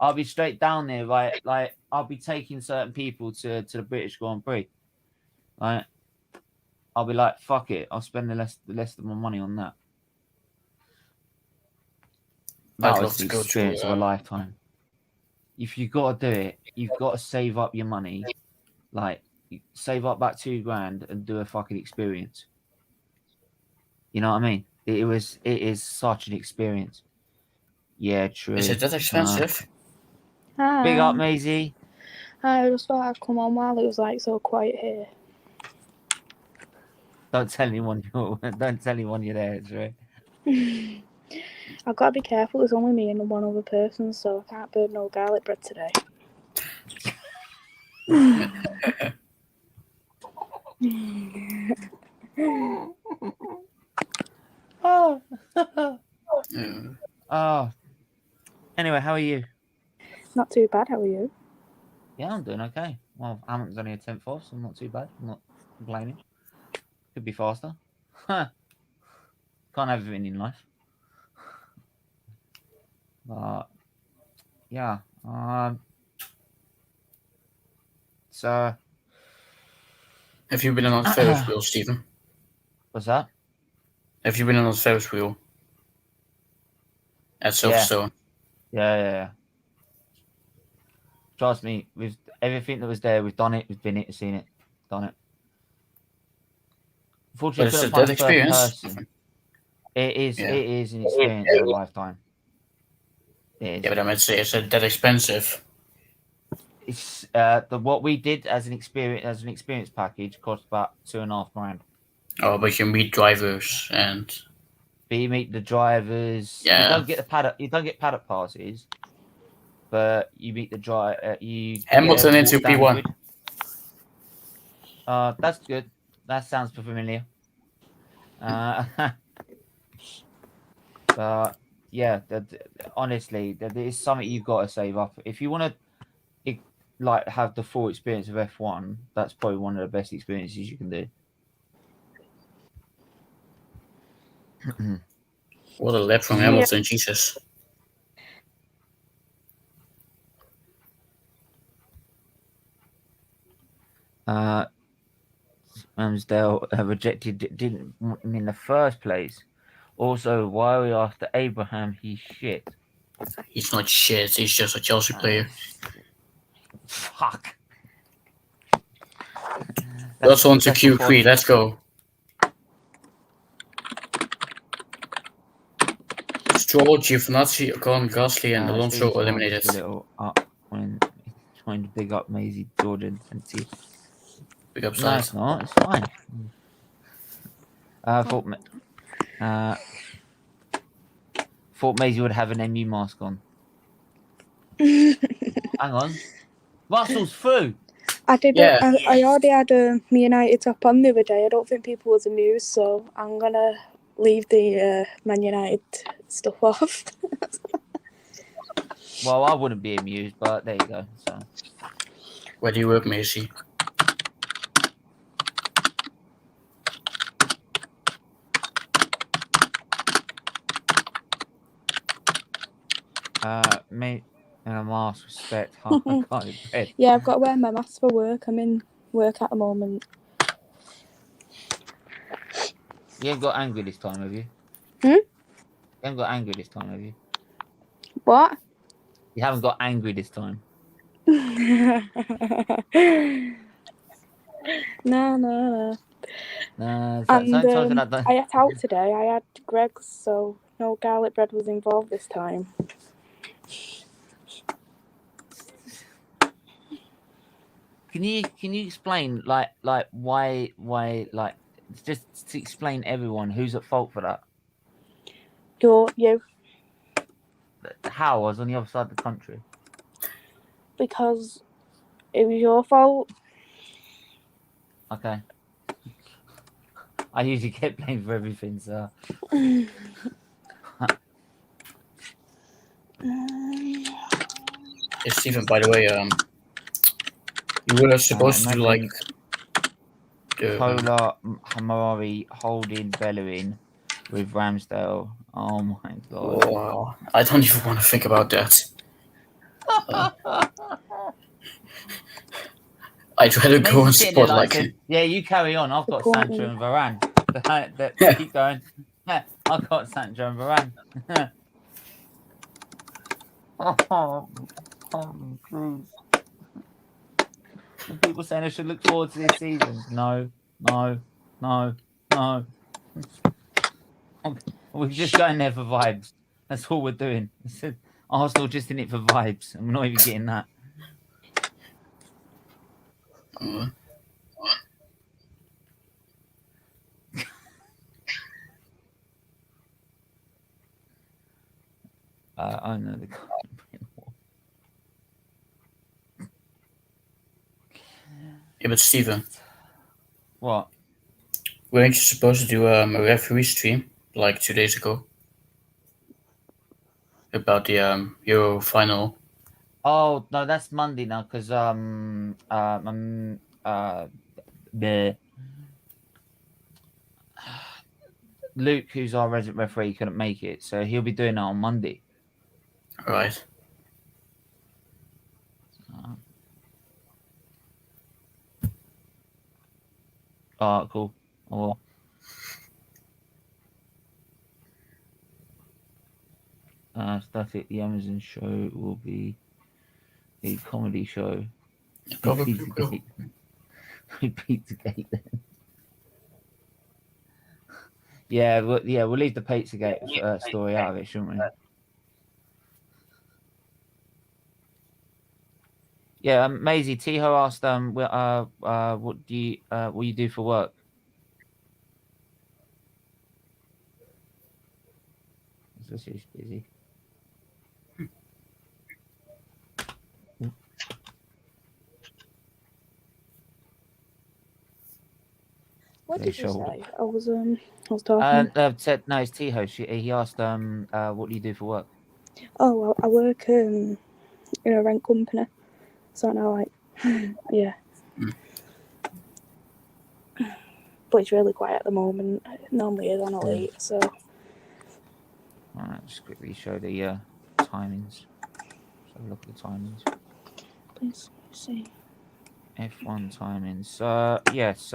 A: I'll be straight down there, right? Like I'll be taking certain people to the British Grand Prix. Right? I'll be like, fuck it. I'll spend the rest of my money on that. That was the experience of a lifetime. If you got to do it, you've got to save up your money. Like, save up about $2,000 and do a fucking experience. You know what I mean? It is such an experience. Yeah, true.
B: Is it that expensive?
D: Hi.
A: Big up, Maisie.
D: I just thought I'd come on while it was like so quiet here.
A: Don't tell anyone you're there, it's right.
D: I've got to be careful, there's only me and one other person, so I can't burn no garlic bread today.
A: Oh. Oh. Anyway, how are you?
D: Not too bad, how are you?
A: Yeah, I'm doing okay. Well, Hamilton's only a 10th off, so I'm not too bad. I'm not complaining. Could be faster. Can't have everything in life. But yeah. So
B: have you been on a Ferris wheel, Stephen?
A: What's that?
B: Have you been on a Ferris wheel at Silverstone?
A: Yeah. Trust me, with everything that was there, we've done it. We've been it, seen it, done it.
B: But
A: Unfortunately,
B: it's
A: couldn't
B: a
A: find
B: dead
A: a third
B: experience.
A: person. It is.
B: Yeah.
A: It is an experience of a lifetime. It is.
B: Yeah, but I might say it's that expensive.
A: It's what we did as an experience package cost about £2.5 grand.
B: Oh, but you meet drivers and
A: But you meet the drivers. You
B: yeah.
A: don't get the paddock. You don't get paddock passes, but you meet the drive. You
B: Hamilton
A: get
B: into
A: walk down the
B: P1.
A: grid. That's good. That sounds familiar. But yeah, honestly, that is something you've got to save up if you want to, like, have the full experience of F1. That's probably one of the best experiences you can do.
B: What a lap from Hamilton, Jesus.
A: Ramsdale didn't want him in the first place. Also, why are we after Abraham? He's shit.
B: He's not shit, he's just a Chelsea player.
A: Fuck.
B: That's on to Q3, let's go. Stroll, Giovinazzi, Ocon, Gasly, and Alonso eliminated.
A: A little up when trying to big up Maisie, Jordan, and T.
B: Big up
A: No,
B: side.
A: it's not. It's fine. Thought Maisie would have an MU mask on. Hang on. Russell's through.
D: I did.
B: Yeah.
D: I already had Me United top on the other day. I don't think people was amused, so I'm gonna leave the Man United stuff off.
A: Well, I wouldn't be amused, but there you go. So.
B: Where do you work, Macy?
A: Mate, and a mask, respect. I can't in bed.
D: Yeah, I've got to wear my mask for work. I'm in work at the moment.
A: You ain't got angry this time, have you?
D: You
A: haven't got angry this time, have you?
D: What?
A: You haven't got angry this time.
D: No.
A: No,
D: And
A: I
D: ate out today. I had Greg's, so no garlic bread was involved this time.
A: Can you explain like why like just to explain everyone who's at fault for that?
D: You.
A: How I was on the other side of the country.
D: Because it was your fault.
A: Okay. I usually get blamed for everything, so.
B: Hey, Steven, by the way, you were supposed to do like
A: Kola, Hamari, Holding, Bellerin with Ramsdale. Oh my god.
B: Wow. I don't even want to think about that. I'd rather go and support like
A: yeah, you carry on. I've got Sancho and Varane. Keep going. Yeah, I've got Sancho and Varane. Oh, please. People saying I should look forward to this season. No. We're just going there for vibes. That's all we're doing. Arsenal just in it for vibes, and we're not even getting that. I know the.
B: Yeah, but Steven.
A: What?
B: Weren't you supposed to do a referee stream like 2 days ago? About the Euro final.
A: Oh no, that's Monday now because Luke, who's our resident referee, couldn't make it, so he'll be doing that on Monday.
B: Right.
A: Oh, cool. Oh, well. Static. The Amazon show will be a comedy show.
B: Probably will.
A: Pizzagate. Pizzagate then. Yeah, we'll leave the Pizzagate story out of it, shouldn't we? Yeah, Maisie, Tiho asked, what do you do for work? So she's busy.
D: What did you
A: shoulder.
D: say? I was talking.
A: Said no, it's Tiho. He asked, what do you do for work?
D: Oh, well, I work in a rent company, so now like, yeah. But it's really quiet at the moment. It normally is on a late, so.
A: Alright, just quickly show the timings. So look at the timings.
D: Please see.
A: F1 timings. Yes.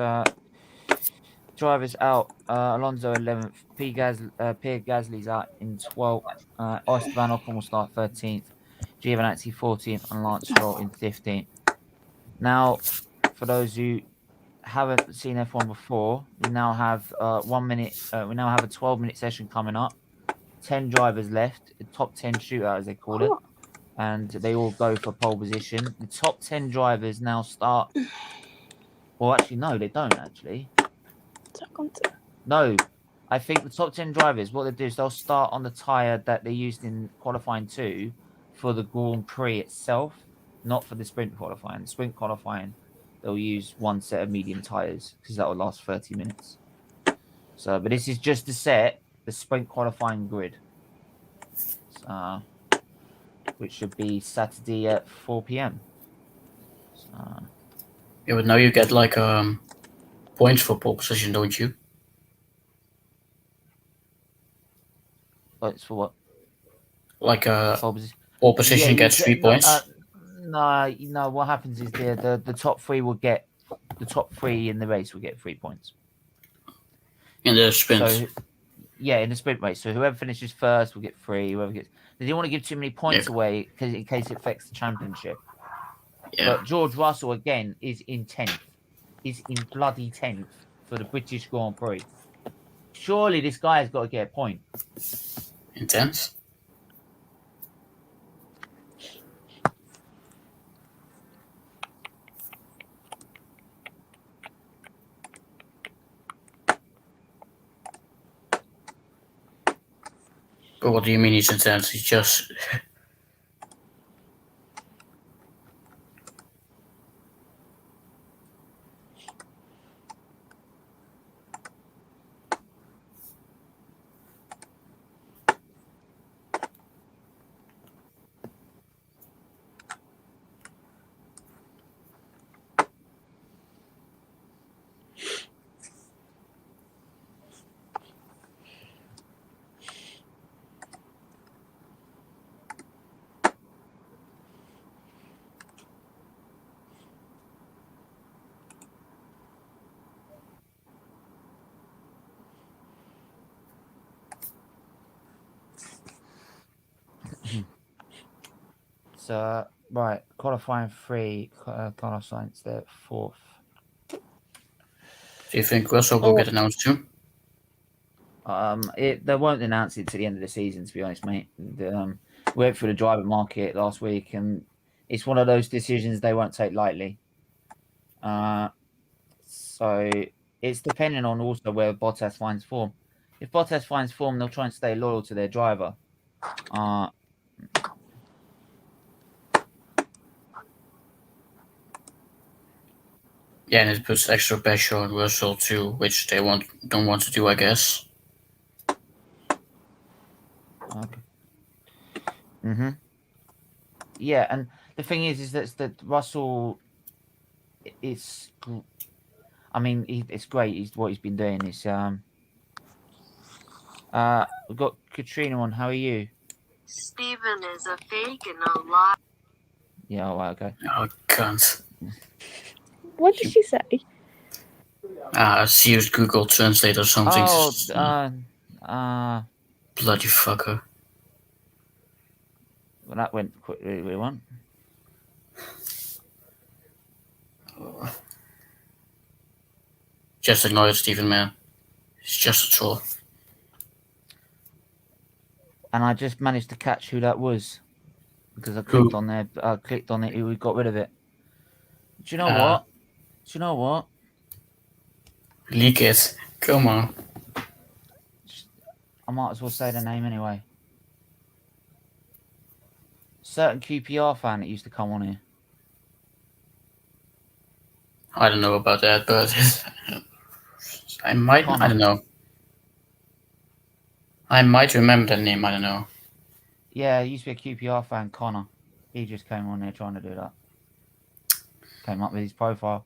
A: Drivers out. Alonso 11th. Pierre Gasly's out in 12th. Esteban Ocon will start 13th. Giovinazzi 14th and Lance Stroll in 15th. Now, for those who haven't seen F1 before, we now have 1 minute. We now have a 12-minute session coming up. 10 drivers left. The top 10 shootout, as they call it, and they all go for pole position. The top 10 drivers now start. Well, actually, no, they don't. Actually, no. I think the top 10 drivers, what they do is they'll start on the tyre that they used in qualifying 2 for the Grand Prix itself, not for the sprint qualifying. The sprint qualifying, they'll use one set of medium tyres because that will last 30 minutes. So, but this is just to set the sprint qualifying grid, which should be Saturday at 4 p.m.
B: Yeah, but now you get like points for pole position, don't you?
A: Points for what?
B: Like
A: pole
B: position gets 3 points.
A: No. What happens is the top three will get the top three in the race will get 3 points
B: in the sprint.
A: So, yeah, in the sprint race. So whoever finishes first will get 3. Whoever gets, they didn't want to give too many points away because in case it affects the championship.
B: Yeah.
A: But George Russell again is in 10th. Is in bloody 10th for the British Grand Prix. Surely this guy has got to get a point.
B: In 10th? But what do you mean he's in 10th? He's just...
A: So, right, qualifying 3, Carlos Sainz there, 4th.
B: Do you think Russell will get announced too?
A: They won't announce it to the end of the season, to be honest, mate. We went through the driver market last week, and it's one of those decisions they won't take lightly. So it's depending on also where Bottas finds form. If Bottas finds form, they'll try and stay loyal to their driver.
B: Yeah, and it puts extra pressure on Russell too, which they don't want to do, I guess.
A: Okay. Yeah, and the thing is that Russell is. I mean, it's great. What he's been doing is. We've got Katrina on. How are you?
E: Steven is a fake and a lie.
A: Yeah. Oh, okay.
B: Oh, cunt.
D: What did she say?
B: She used Google Translate or something.
A: Oh,
B: bloody fucker.
A: Well, that went quickly. We want.
B: Just ignore it, Steven, man. It's just a troll.
A: And I just managed to catch who that was because I clicked on there. I clicked on it. We got rid of it. Do you know what? Do you know what?
B: Leak it. Come on.
A: I might as well say the name anyway. Certain QPR fan that used to come on here.
B: I don't know about that, but I might.
A: Connor.
B: I don't know. I might remember that name. I don't know.
A: Yeah, he used to be a QPR fan, Connor. He just came on there trying to do that. Came up with his profile.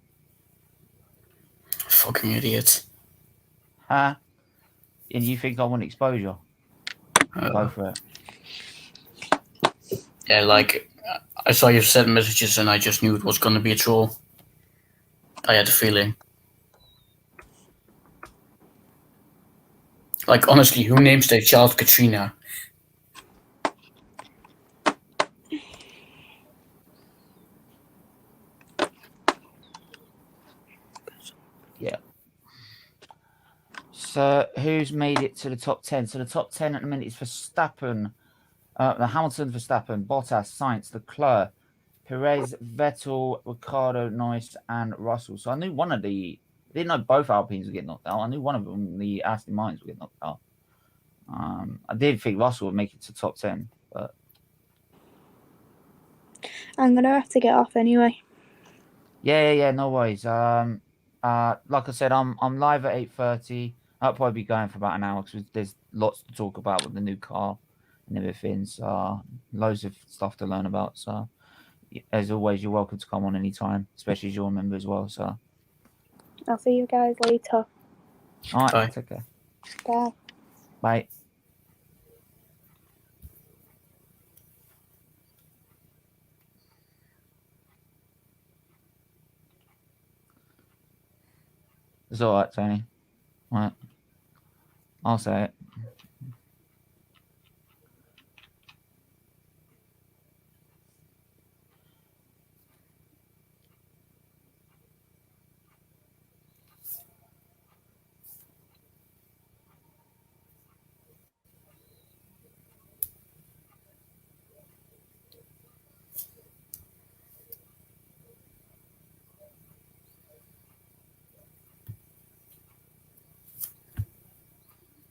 B: Fucking idiot.
A: Huh? And you think I want exposure? Go for it.
B: Yeah, like, I saw you send messages and I just knew it was gonna be a troll. I had a feeling. Like, honestly, who names their child Katrina?
A: Yeah. So, who's made it to the top 10? So, the top 10 at the minute is Verstappen, the Hamilton, Verstappen, Bottas, Sainz, Leclerc, Perez, Vettel, Ricardo, Norris, and Russell. So, I knew one of the... I didn't know both Alpines would get knocked out. I knew one of them, the Aston Martins, would get knocked out. I did think Russell would make it to top 10, but...
D: I'm going to have to get off anyway.
A: Yeah, no worries. Like I said, I'm live at 8:30. I'll probably be going for about an hour because there's lots to talk about with the new car and everything. So loads of stuff to learn about. So as always, you're welcome to come on anytime, especially as you're a member as well. So
D: I'll see you guys later.
A: all right,
B: Bye.
A: take care.
D: Bye.
A: Bye. It's all right, Tony. Right. I'll say it.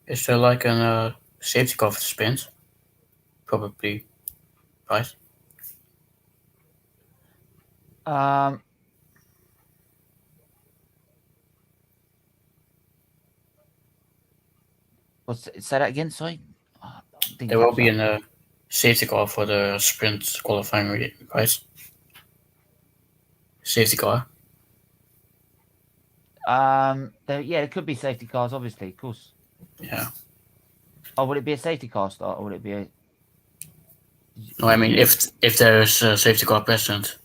B: Is there like a safety car for the sprint? Probably, right?
A: Say that again, sorry?
B: There will be a safety car for the sprint qualifying, right? Safety car.
A: There could be safety cars, obviously, of course.
B: Yeah.
A: Oh, would it be a safety car start, or would it be a...
B: No, I mean if there is a safety car present.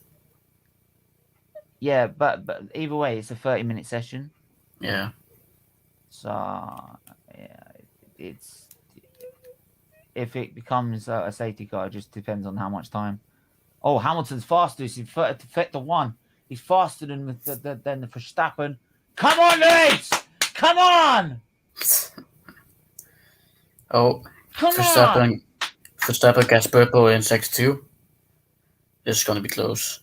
A: Yeah, but either way, it's a 30-minute session.
B: Yeah.
A: So, yeah, it's... If it becomes a safety car, it just depends on how much time. Oh, Hamilton's faster. He's in Factor 1. He's faster than the Verstappen. Come on, Lewis! Come on!
B: Oh,
A: Come on!
B: Verstappen gets purple in Sector 2. This is going to be close.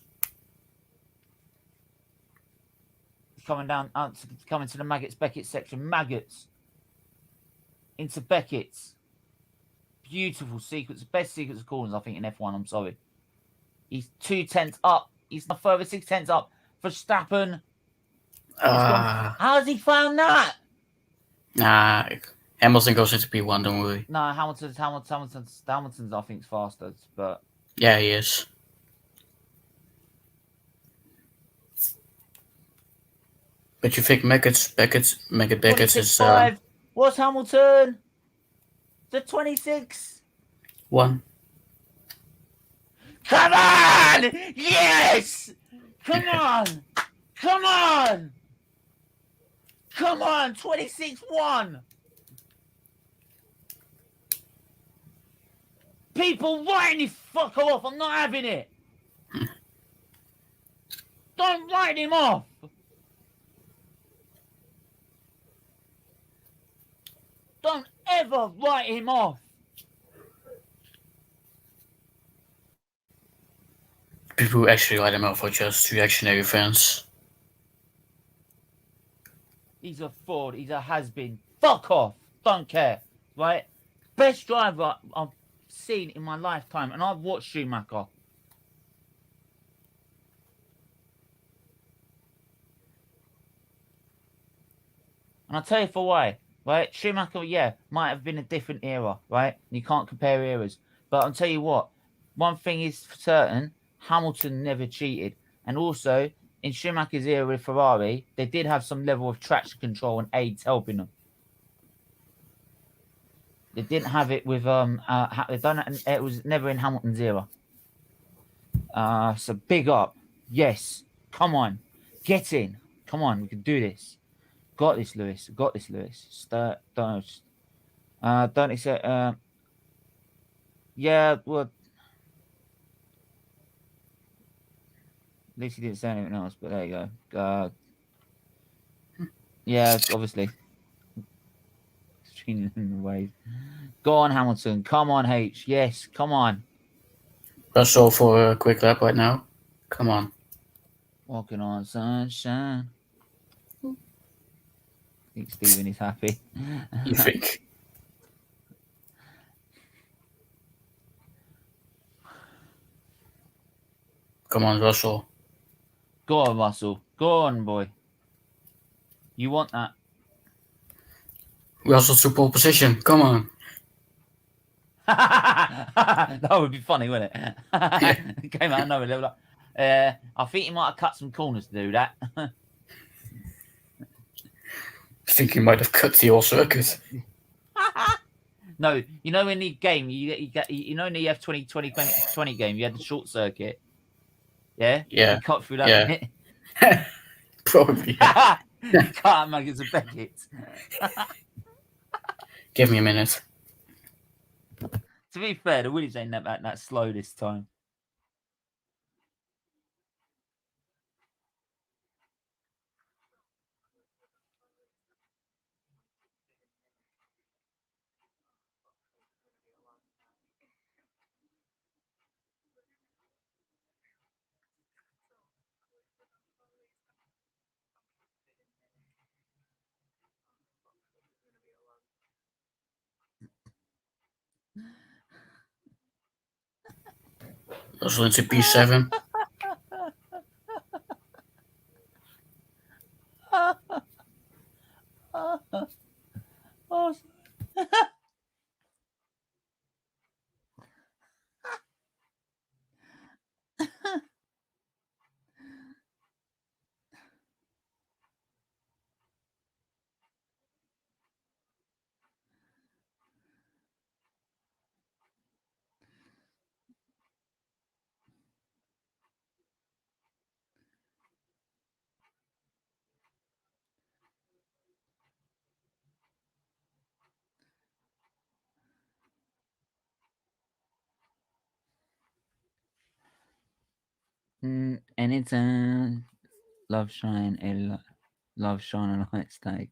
A: Coming down, coming to the Beckett section. Maggots into Beckett's. Beautiful sequence, the best sequence of corners, I think, in F1. I'm sorry. He's 2/10 up. He's not further 6/10 up. Verstappen. How has he found that?
B: Nah, Hamilton goes into P1, don't worry.
A: No, Hamilton's I think, faster, but
B: yeah, he is. But you think Beckett is
A: What's Hamilton? The 26.
B: 1.
A: Come on! Yes! Come on! Come on! Come on! 26-1. People, why the fuck off? I'm not having it. Don't write him off. Don't ever write him off.
B: People who actually write him off are just reactionary fans.
A: He's a fraud. He's a has-been. Fuck off. Don't care. Right? Best driver I've seen in my lifetime. And I've watched Schumacher. And I'll tell you for why. Right? Schumacher, yeah, might have been a different era. Right? You can't compare eras. But I'll tell you what. One thing is for certain. Hamilton never cheated. And also, in Schumacher's era with Ferrari, they did have some level of traction control and aids helping them. They didn't have it with they done it. It was never in Hamilton's era. So big up, yes. Come on, get in. Come on, we can do this. Got this, Lewis. Got this, Lewis. Don't accept. Yeah, well, at least he didn't say anything else. But there you go. Yeah, obviously. In the waves. Go on, Hamilton. Come on, H. Yes, come on.
B: Russell for a quick lap right now. Come on.
A: Walking on sunshine. I think Steven is happy.
B: You think? Come on, Russell.
A: Go on, Russell. Go on, boy. You want that?
B: Russell to pole position. Come on.
A: That would be funny, wouldn't it? Came out of nowhere. They were like, I think he might have cut some corners to do that.
B: I think he might have cut the whole circuit.
A: No, you know in the game, you know in the F20 2020 game, you had the short circuit. Yeah?
B: Yeah.
A: You cut through that.
B: Yeah. Probably. Yeah.
A: You can't make it a Beckett.
B: Give me a minute.
A: To be fair, the Willies ain't that slow this time.
B: Russell into P7.
A: Oh. Anytime love shine a light stake.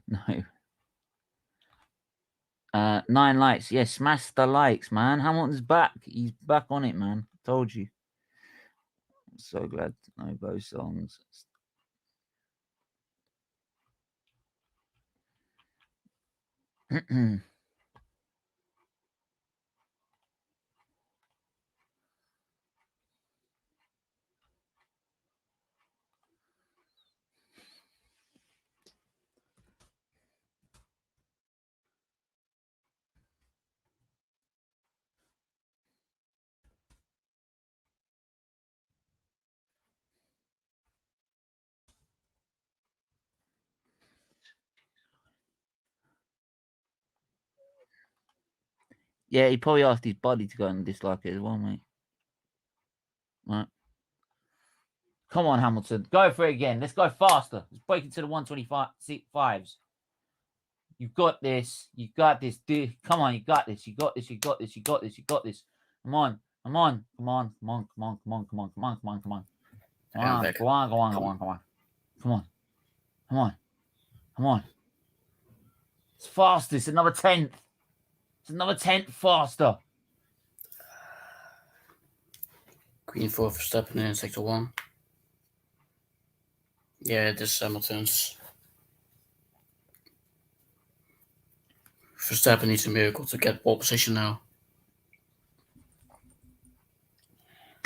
A: No. 9 likes. Yeah, smash the likes, man. Hamilton's back. He's back on it, man. Told you. I'm so glad to know both songs. Yeah, he probably asked his buddy to go and dislike it as well, mate. Right. Come on, Hamilton. Go for it again. Let's go faster. Let's break into the 125s. You've got this. You've got this, dude. Come on, you got this. You got this. You got this. You got this. You got this. Come on. Come on. Come on. Come on. Come on. Come on. Come on. Come on. Come on. Come on. Come
B: Yeah, I'm
A: on,
B: back.
A: go on, go on, go on, go on. Come on. Come on. Come on. It's faster. It's another tenth. It's another tenth faster.
B: Green for Verstappen in sector 1. Yeah, this is Hamilton's. Verstappen needs a miracle to get pole position now.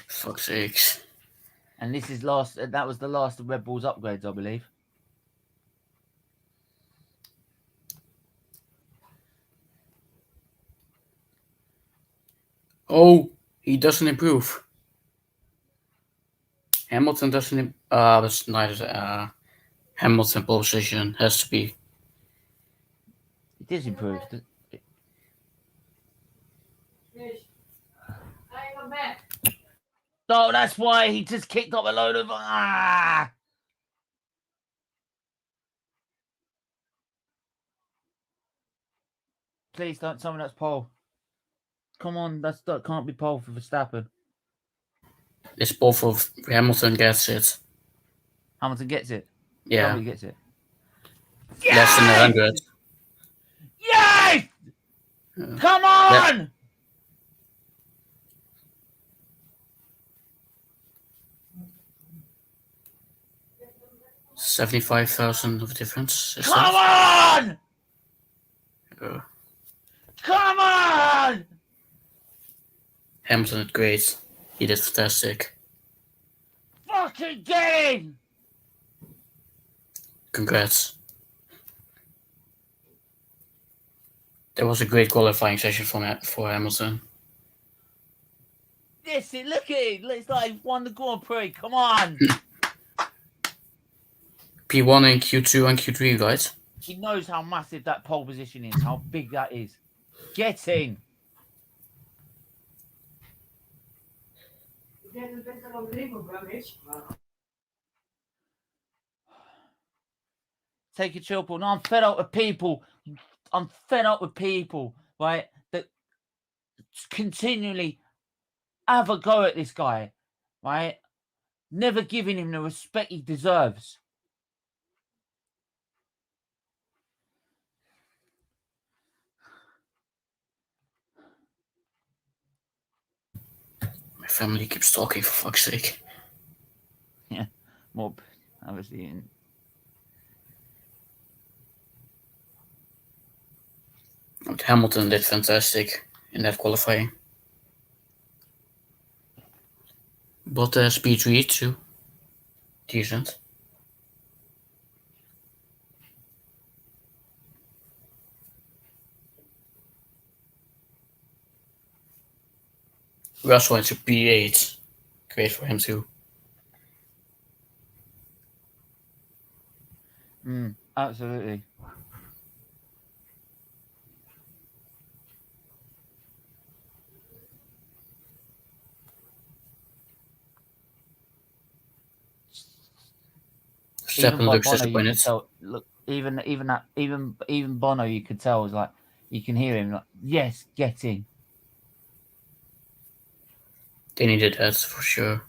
B: Fuck's sakes.
A: And this is last. That was the last of Red Bull's upgrades, I believe.
B: Oh, he doesn't improve. Hamilton doesn't. It's neither. Hamilton pole position has to be.
A: It is improved. No, that's why he just kicked up a load of. Please don't tell me that's pole. Come on, that can't be pole for Verstappen.
B: It's both of Hamilton gets it.
A: Hamilton gets it.
B: Yeah.
A: Somebody gets it.
B: Less than 100.
A: Yes! Come on!
B: 75,000 of difference.
A: Come on!
B: Uh,
A: Come on!
B: Hamilton did great. He did fantastic.
A: Fucking get in!
B: Congrats. That was a great qualifying session for Hamilton.
A: Listen, look at it. It's like he won the Grand Prix. Come on.
B: P1 and Q2 and Q3, right?
A: He knows how massive that pole position is, how big that is. Get in. Take a chill pill. No, I'm fed up with people. I'm fed up with people, right, that continually have a go at this guy, right? Never giving him the respect he deserves.
B: My family keeps talking, for fuck's sake.
A: Yeah, mob, obviously.
B: But Hamilton did fantastic in that qualifying. Bottas P3 too. Decent. Russell went to P8. Great for him too.
A: Absolutely.
B: Verstappen looks disappointed.
A: Look, even Bono, you could tell was like, you can hear him like, yes, get in.
B: They needed that for sure.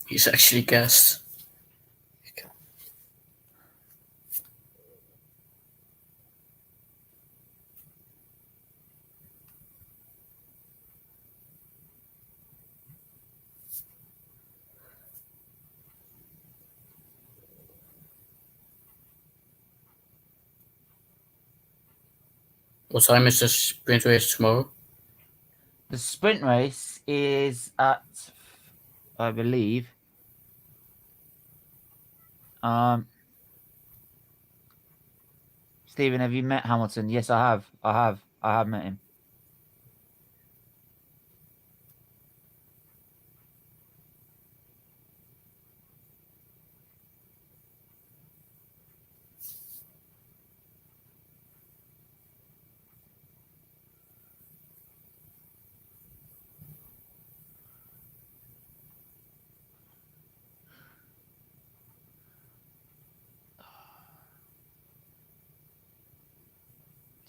B: He's actually gassed. What time is the sprint race tomorrow?
A: The sprint race is at, I believe, Stephen, have you met Hamilton? Yes, I have. I have met him.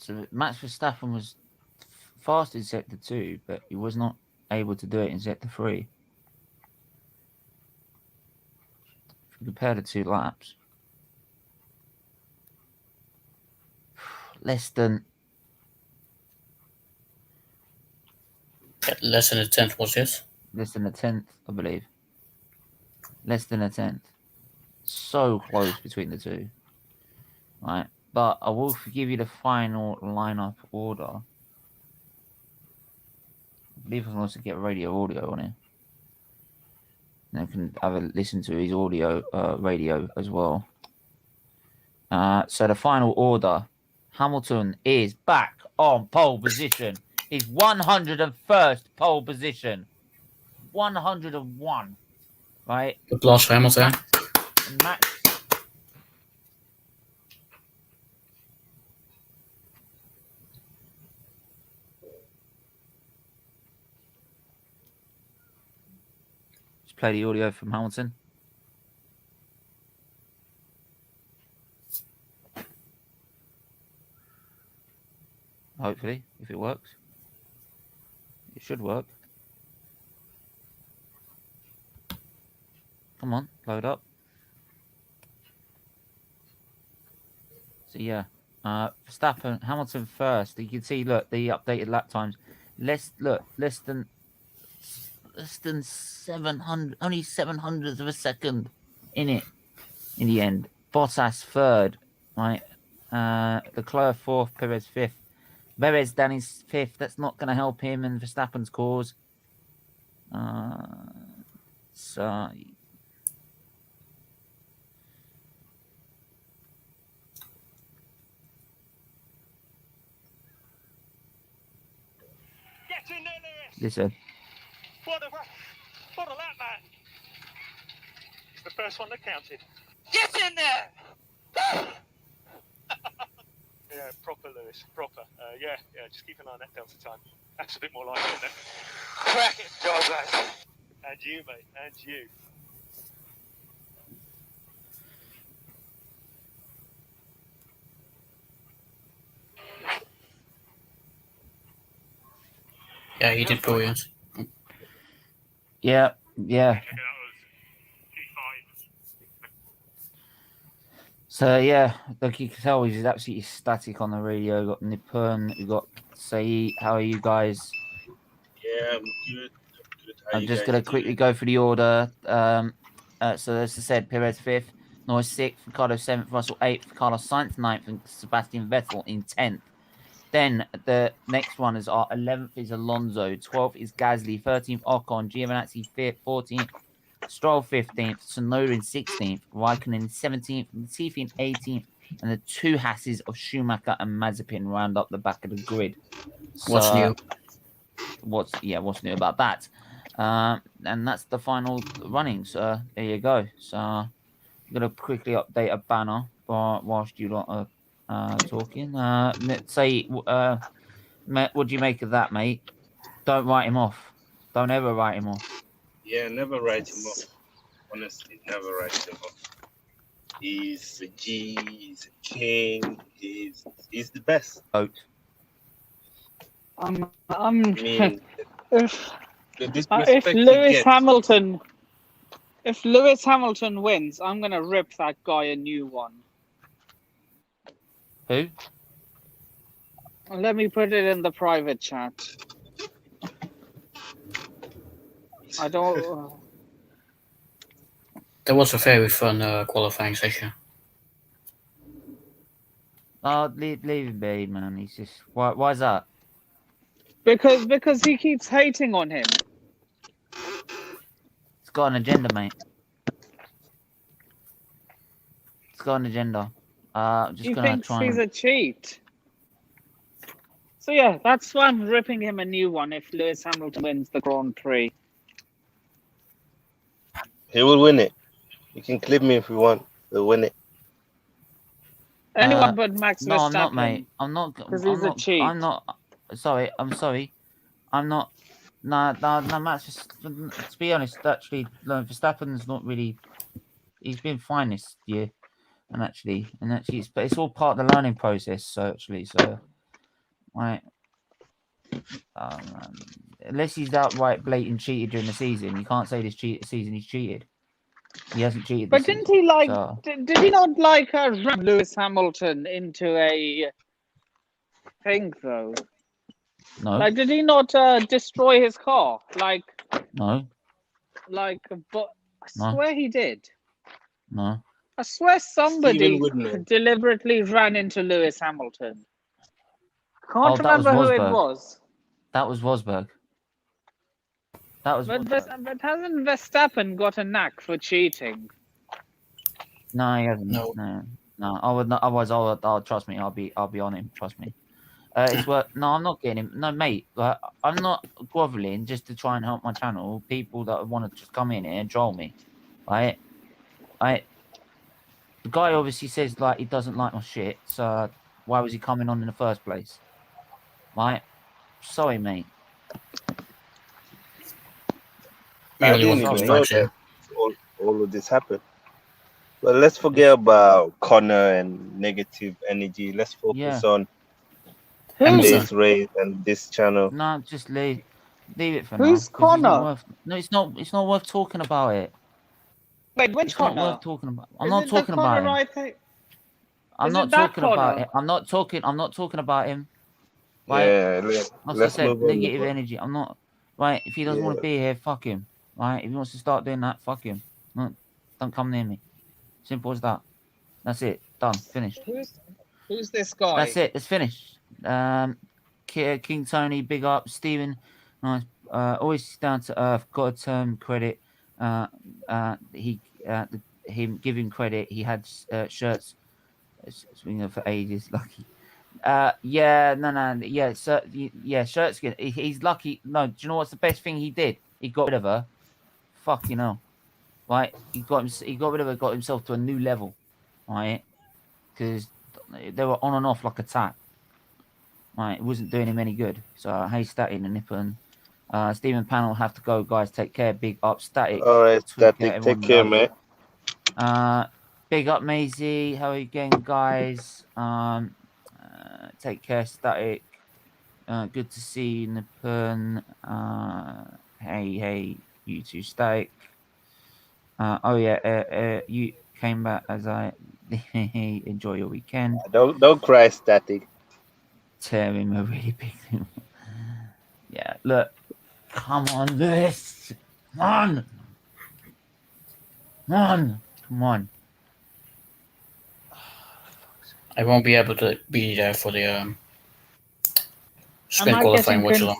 A: So Max Verstappen was fast in sector 2, but he was not able to do it in sector 3. If you compare the 2 laps, less than
B: Less than a tenth was this.
A: Less than a tenth, I believe. Less than a tenth. So close between the two. Right. But I will give you the final lineup order. I believe I wants to get radio audio on it. And I can have a listen to his audio radio as well. So the final order. Hamilton is back on pole position. His 101st pole position. 101. Right?
B: Applause for Hamilton.
A: Max. Just play the audio from Hamilton. Hopefully, if it works. It should work. Come on, load up. So yeah, Verstappen, Hamilton first. You can see, look, the updated lap times. Less than 700, only 700ths of a second in it. In the end, Bottas third, right? Leclerc fourth, Perez fifth. Perez Danny's fifth. That's not going to help him in Verstappen's cause. So.
F: Get in there, Lewis!
A: Listen.
F: What a lap, man! It's the first one that counted. Get in there! Yeah, proper, Lewis, proper. Yeah, just keep an eye on that delta time. That's a bit more like it, isn't it? Cracking job, mate. And you, mate, and you.
B: Yeah, he did brilliant.
A: Yeah. So yeah, like you can tell, he's absolutely static on the radio. We've got Nippon, we've got Saeed. How are you guys?
G: Yeah, I'm good.
A: I'm just gonna quickly go through the order. So as I said, Perez fifth, Norris sixth, Ricardo seventh, Russell eighth, Carlos Sainz ninth, and Sebastian Vettel in 10th. Then the next one is our 11th is Alonso, 12th is Gasly, 13th Ocon, Giovinazzi 5th, 14th, Stroll 15th, Tsunoda in 16th, Raikkonen in 17th, Latifi in 18th, and the 2 Hasses of Schumacher and Mazepin round up the back of the grid. So,
B: What's new?
A: What's new about that? And that's the final running. So there you go. So I'm gonna quickly update a banner whilst you lot are talking. Say, Matt, what do you make of that, mate? Don't write him off. Don't ever write him off.
G: Yeah, never write him off. Honestly, never write him off. He's a G, he's a king, he's the best.
A: Vote.
G: I mean,
H: if Lewis Hamilton wins, I'm gonna rip that guy a new one.
A: Who?
H: Let me put it in the private chat. I don't.
B: That was a very fun qualifying session.
A: Oh, leave him be, man. He's just why is that?
H: Because he keeps hating on him.
A: It's got an agenda, mate. It's got an agenda.
H: He thinks he's a cheat. So yeah, that's why I'm ripping him a new one if Lewis Hamilton wins the Grand Prix.
G: he will win it. You can clip me if you want. He'll win it.
H: Anyone but Max Verstappen.
A: No, I'm not, mate. I'm not.
H: Because he's a cheat.
A: I'm not. Sorry. I'm sorry. I'm not. No, Max. Just, to be honest, actually, Verstappen's not really. He's been fine this year, and actually, it's all part of the learning process. So actually, Right. Unless he's outright blatant cheated during the season, you can't say this season he's cheated. He hasn't cheated.
H: But didn't he like? Did he not like run Lewis Hamilton into a thing though?
A: No.
H: Like, did he not destroy his car? Like,
A: no.
H: Like, but I swear he did.
A: No.
H: I swear somebody
G: Stephen would know.
H: deliberately ran into Lewis Hamilton. Can't remember who it was.
A: That was Rosberg. That was.
H: But hasn't Verstappen got a knack for cheating?
A: No, he hasn't.
B: No.
A: No. I would not. Otherwise, I'll trust me. I'll be on him. Trust me. It's worth. No, I'm not getting him. No, mate. I'm not groveling just to try and help my channel. People that want to just come in here and troll me, right? The guy obviously says like he doesn't like my shit. So why was he coming on in the first place? Right? Sorry, mate.
G: I didn't even know that all of this happened. But let's forget about Connor and negative energy. Let's focus on this race and this channel.
A: No, just leave it for now.
H: Who's Connor?
A: No, it's not worth talking about it.
H: Wait, which Connor?
A: Not worth talking about. I'm not talking about him. I'm not talking about it. I'm not talking about him. Right?
G: Yeah, let's
A: said,
G: move on.
A: negative energy. I'm not. Right? If he doesn't want to be here, fuck him. Right? If he wants to start doing that, fuck him. No, don't come near me. Simple as that. That's it. Done. Finished.
H: Who's this guy?
A: That's it. It's finished. King Tony, big up. Steven, nice. Always down to earth. Got to term credit. Give him credit. He had shirts. For ages. Lucky. Shirts. He's lucky. No, do you know what's the best thing he did? He got rid of her. Fucking hell. Right? He got rid of her. Got himself to a new level. Right? Because they were on and off like a tap. Right? It wasn't doing him any good. So hey, Static and Nippon. Stephen Panel have to go, guys. Take care. Big up, Static.
G: All right, Static. Take care, mate.
A: Big up, Maisie. How are you going, guys? Take care, Static. Good to see you, Nippon. Hey, you two, Static. You came back as I enjoy your weekend.
G: Don't cry, Static.
A: Tear him a really big thing. Yeah, look. Come on, Lewis. Come on.
B: I won't be able to be there for the sprint qualifying Watchalong.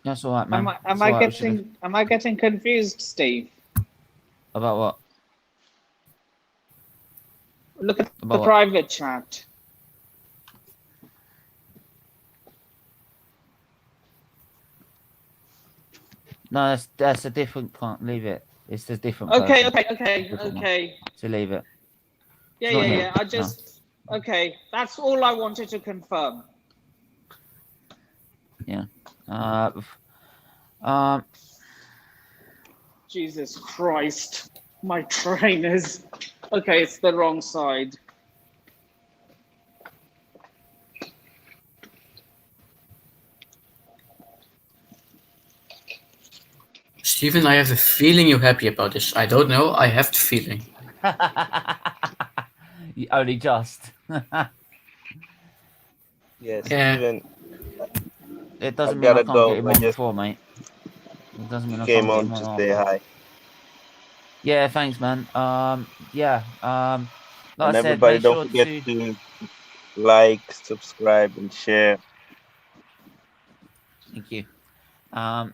A: That's all right, man.
H: Am I getting confused, Steve?
A: About what?
H: Look at the private chat.
A: No, that's a different. Can't leave it. It's a different.
H: Okay.
A: So leave it.
H: Yeah. I just okay. That's all I wanted to confirm.
A: Yeah.
H: Jesus Christ, my trainers. Okay, it's the wrong side.
B: Steven, I have a feeling you're happy about this. I don't know. I have the feeling.
A: Only just.
G: Yes, Steven.
A: It doesn't mean I can't get him on
G: just
A: before, mate. It doesn't mean I
G: came
A: can't
G: on
A: get him
G: to say hi.
A: Yeah, thanks, man. Like
G: And
A: I said,
G: everybody, don't forget to like, subscribe, and share.
A: Thank you. And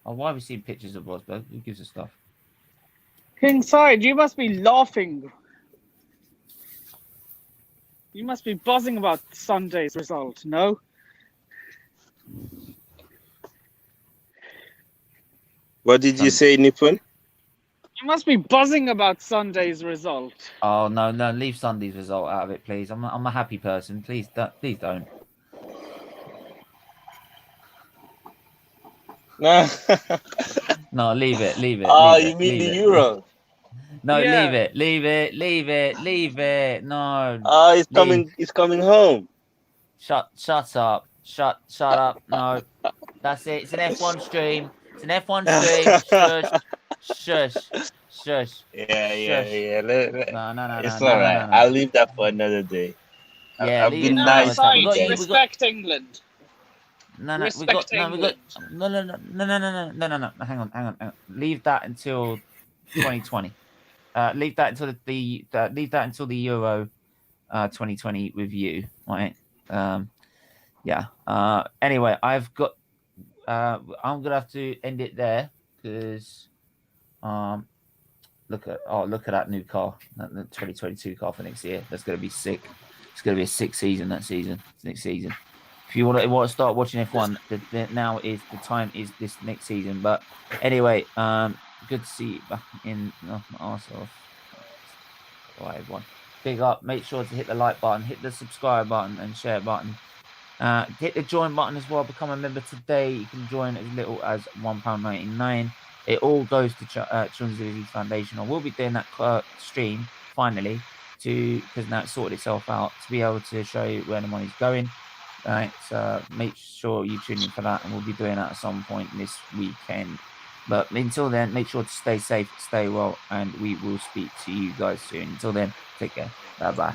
A: why are we seeing pictures of Rosberg? Who gives us stuff?
H: Kingside, you must be laughing. You must be buzzing about Sunday's result, no?
G: What did you say, Nippon?
H: You must be buzzing about Sunday's result.
A: Oh no, leave Sunday's result out of it, please. I'm a happy person. Please don't. No, leave it.
G: Oh, you mean the Euro?
A: No,
H: Yeah.
A: leave it. Leave it. Leave it. Leave it. No.
G: Oh, he's
A: leave.
G: coming. He's coming home.
A: Shut up. Shut up. No. That's it. It's an F1 stream. It's an F1 stream. Shush.
G: Yeah.
A: No.
G: It's all right. I'll leave that for another day.
A: Yeah,
G: I've
A: leave
G: been
A: it.
G: nice.
H: Besides,
A: We got-
H: respect England.
A: No,
H: Respect
A: no.
H: England.
A: Hang on. Leave that until 2020. Leave that until the Euro 2020 review, right? Yeah. Anyway, I've got. I'm gonna have to end it there because look at that new car, the 2022 car for next year. That's gonna be sick. It's gonna be a sick season next season. If you want to start watching F1, now is the time is this next season. But anyway, good to see you back in my arse off. All right, everyone. Big up. Make sure to hit the like button, hit the subscribe button, and share button. Hit the join button as well. Become a member today. You can join as little as £1.99. It all goes to Children's Disease Foundation. I will be doing that stream finally because now it's sorted itself out to be able to show you where the money's going. Right, so make sure you tune in for that, and we'll be doing that at some point this weekend. But until then, make sure to stay safe, stay well, and we will speak to you guys soon. Until then, take care. Bye-bye.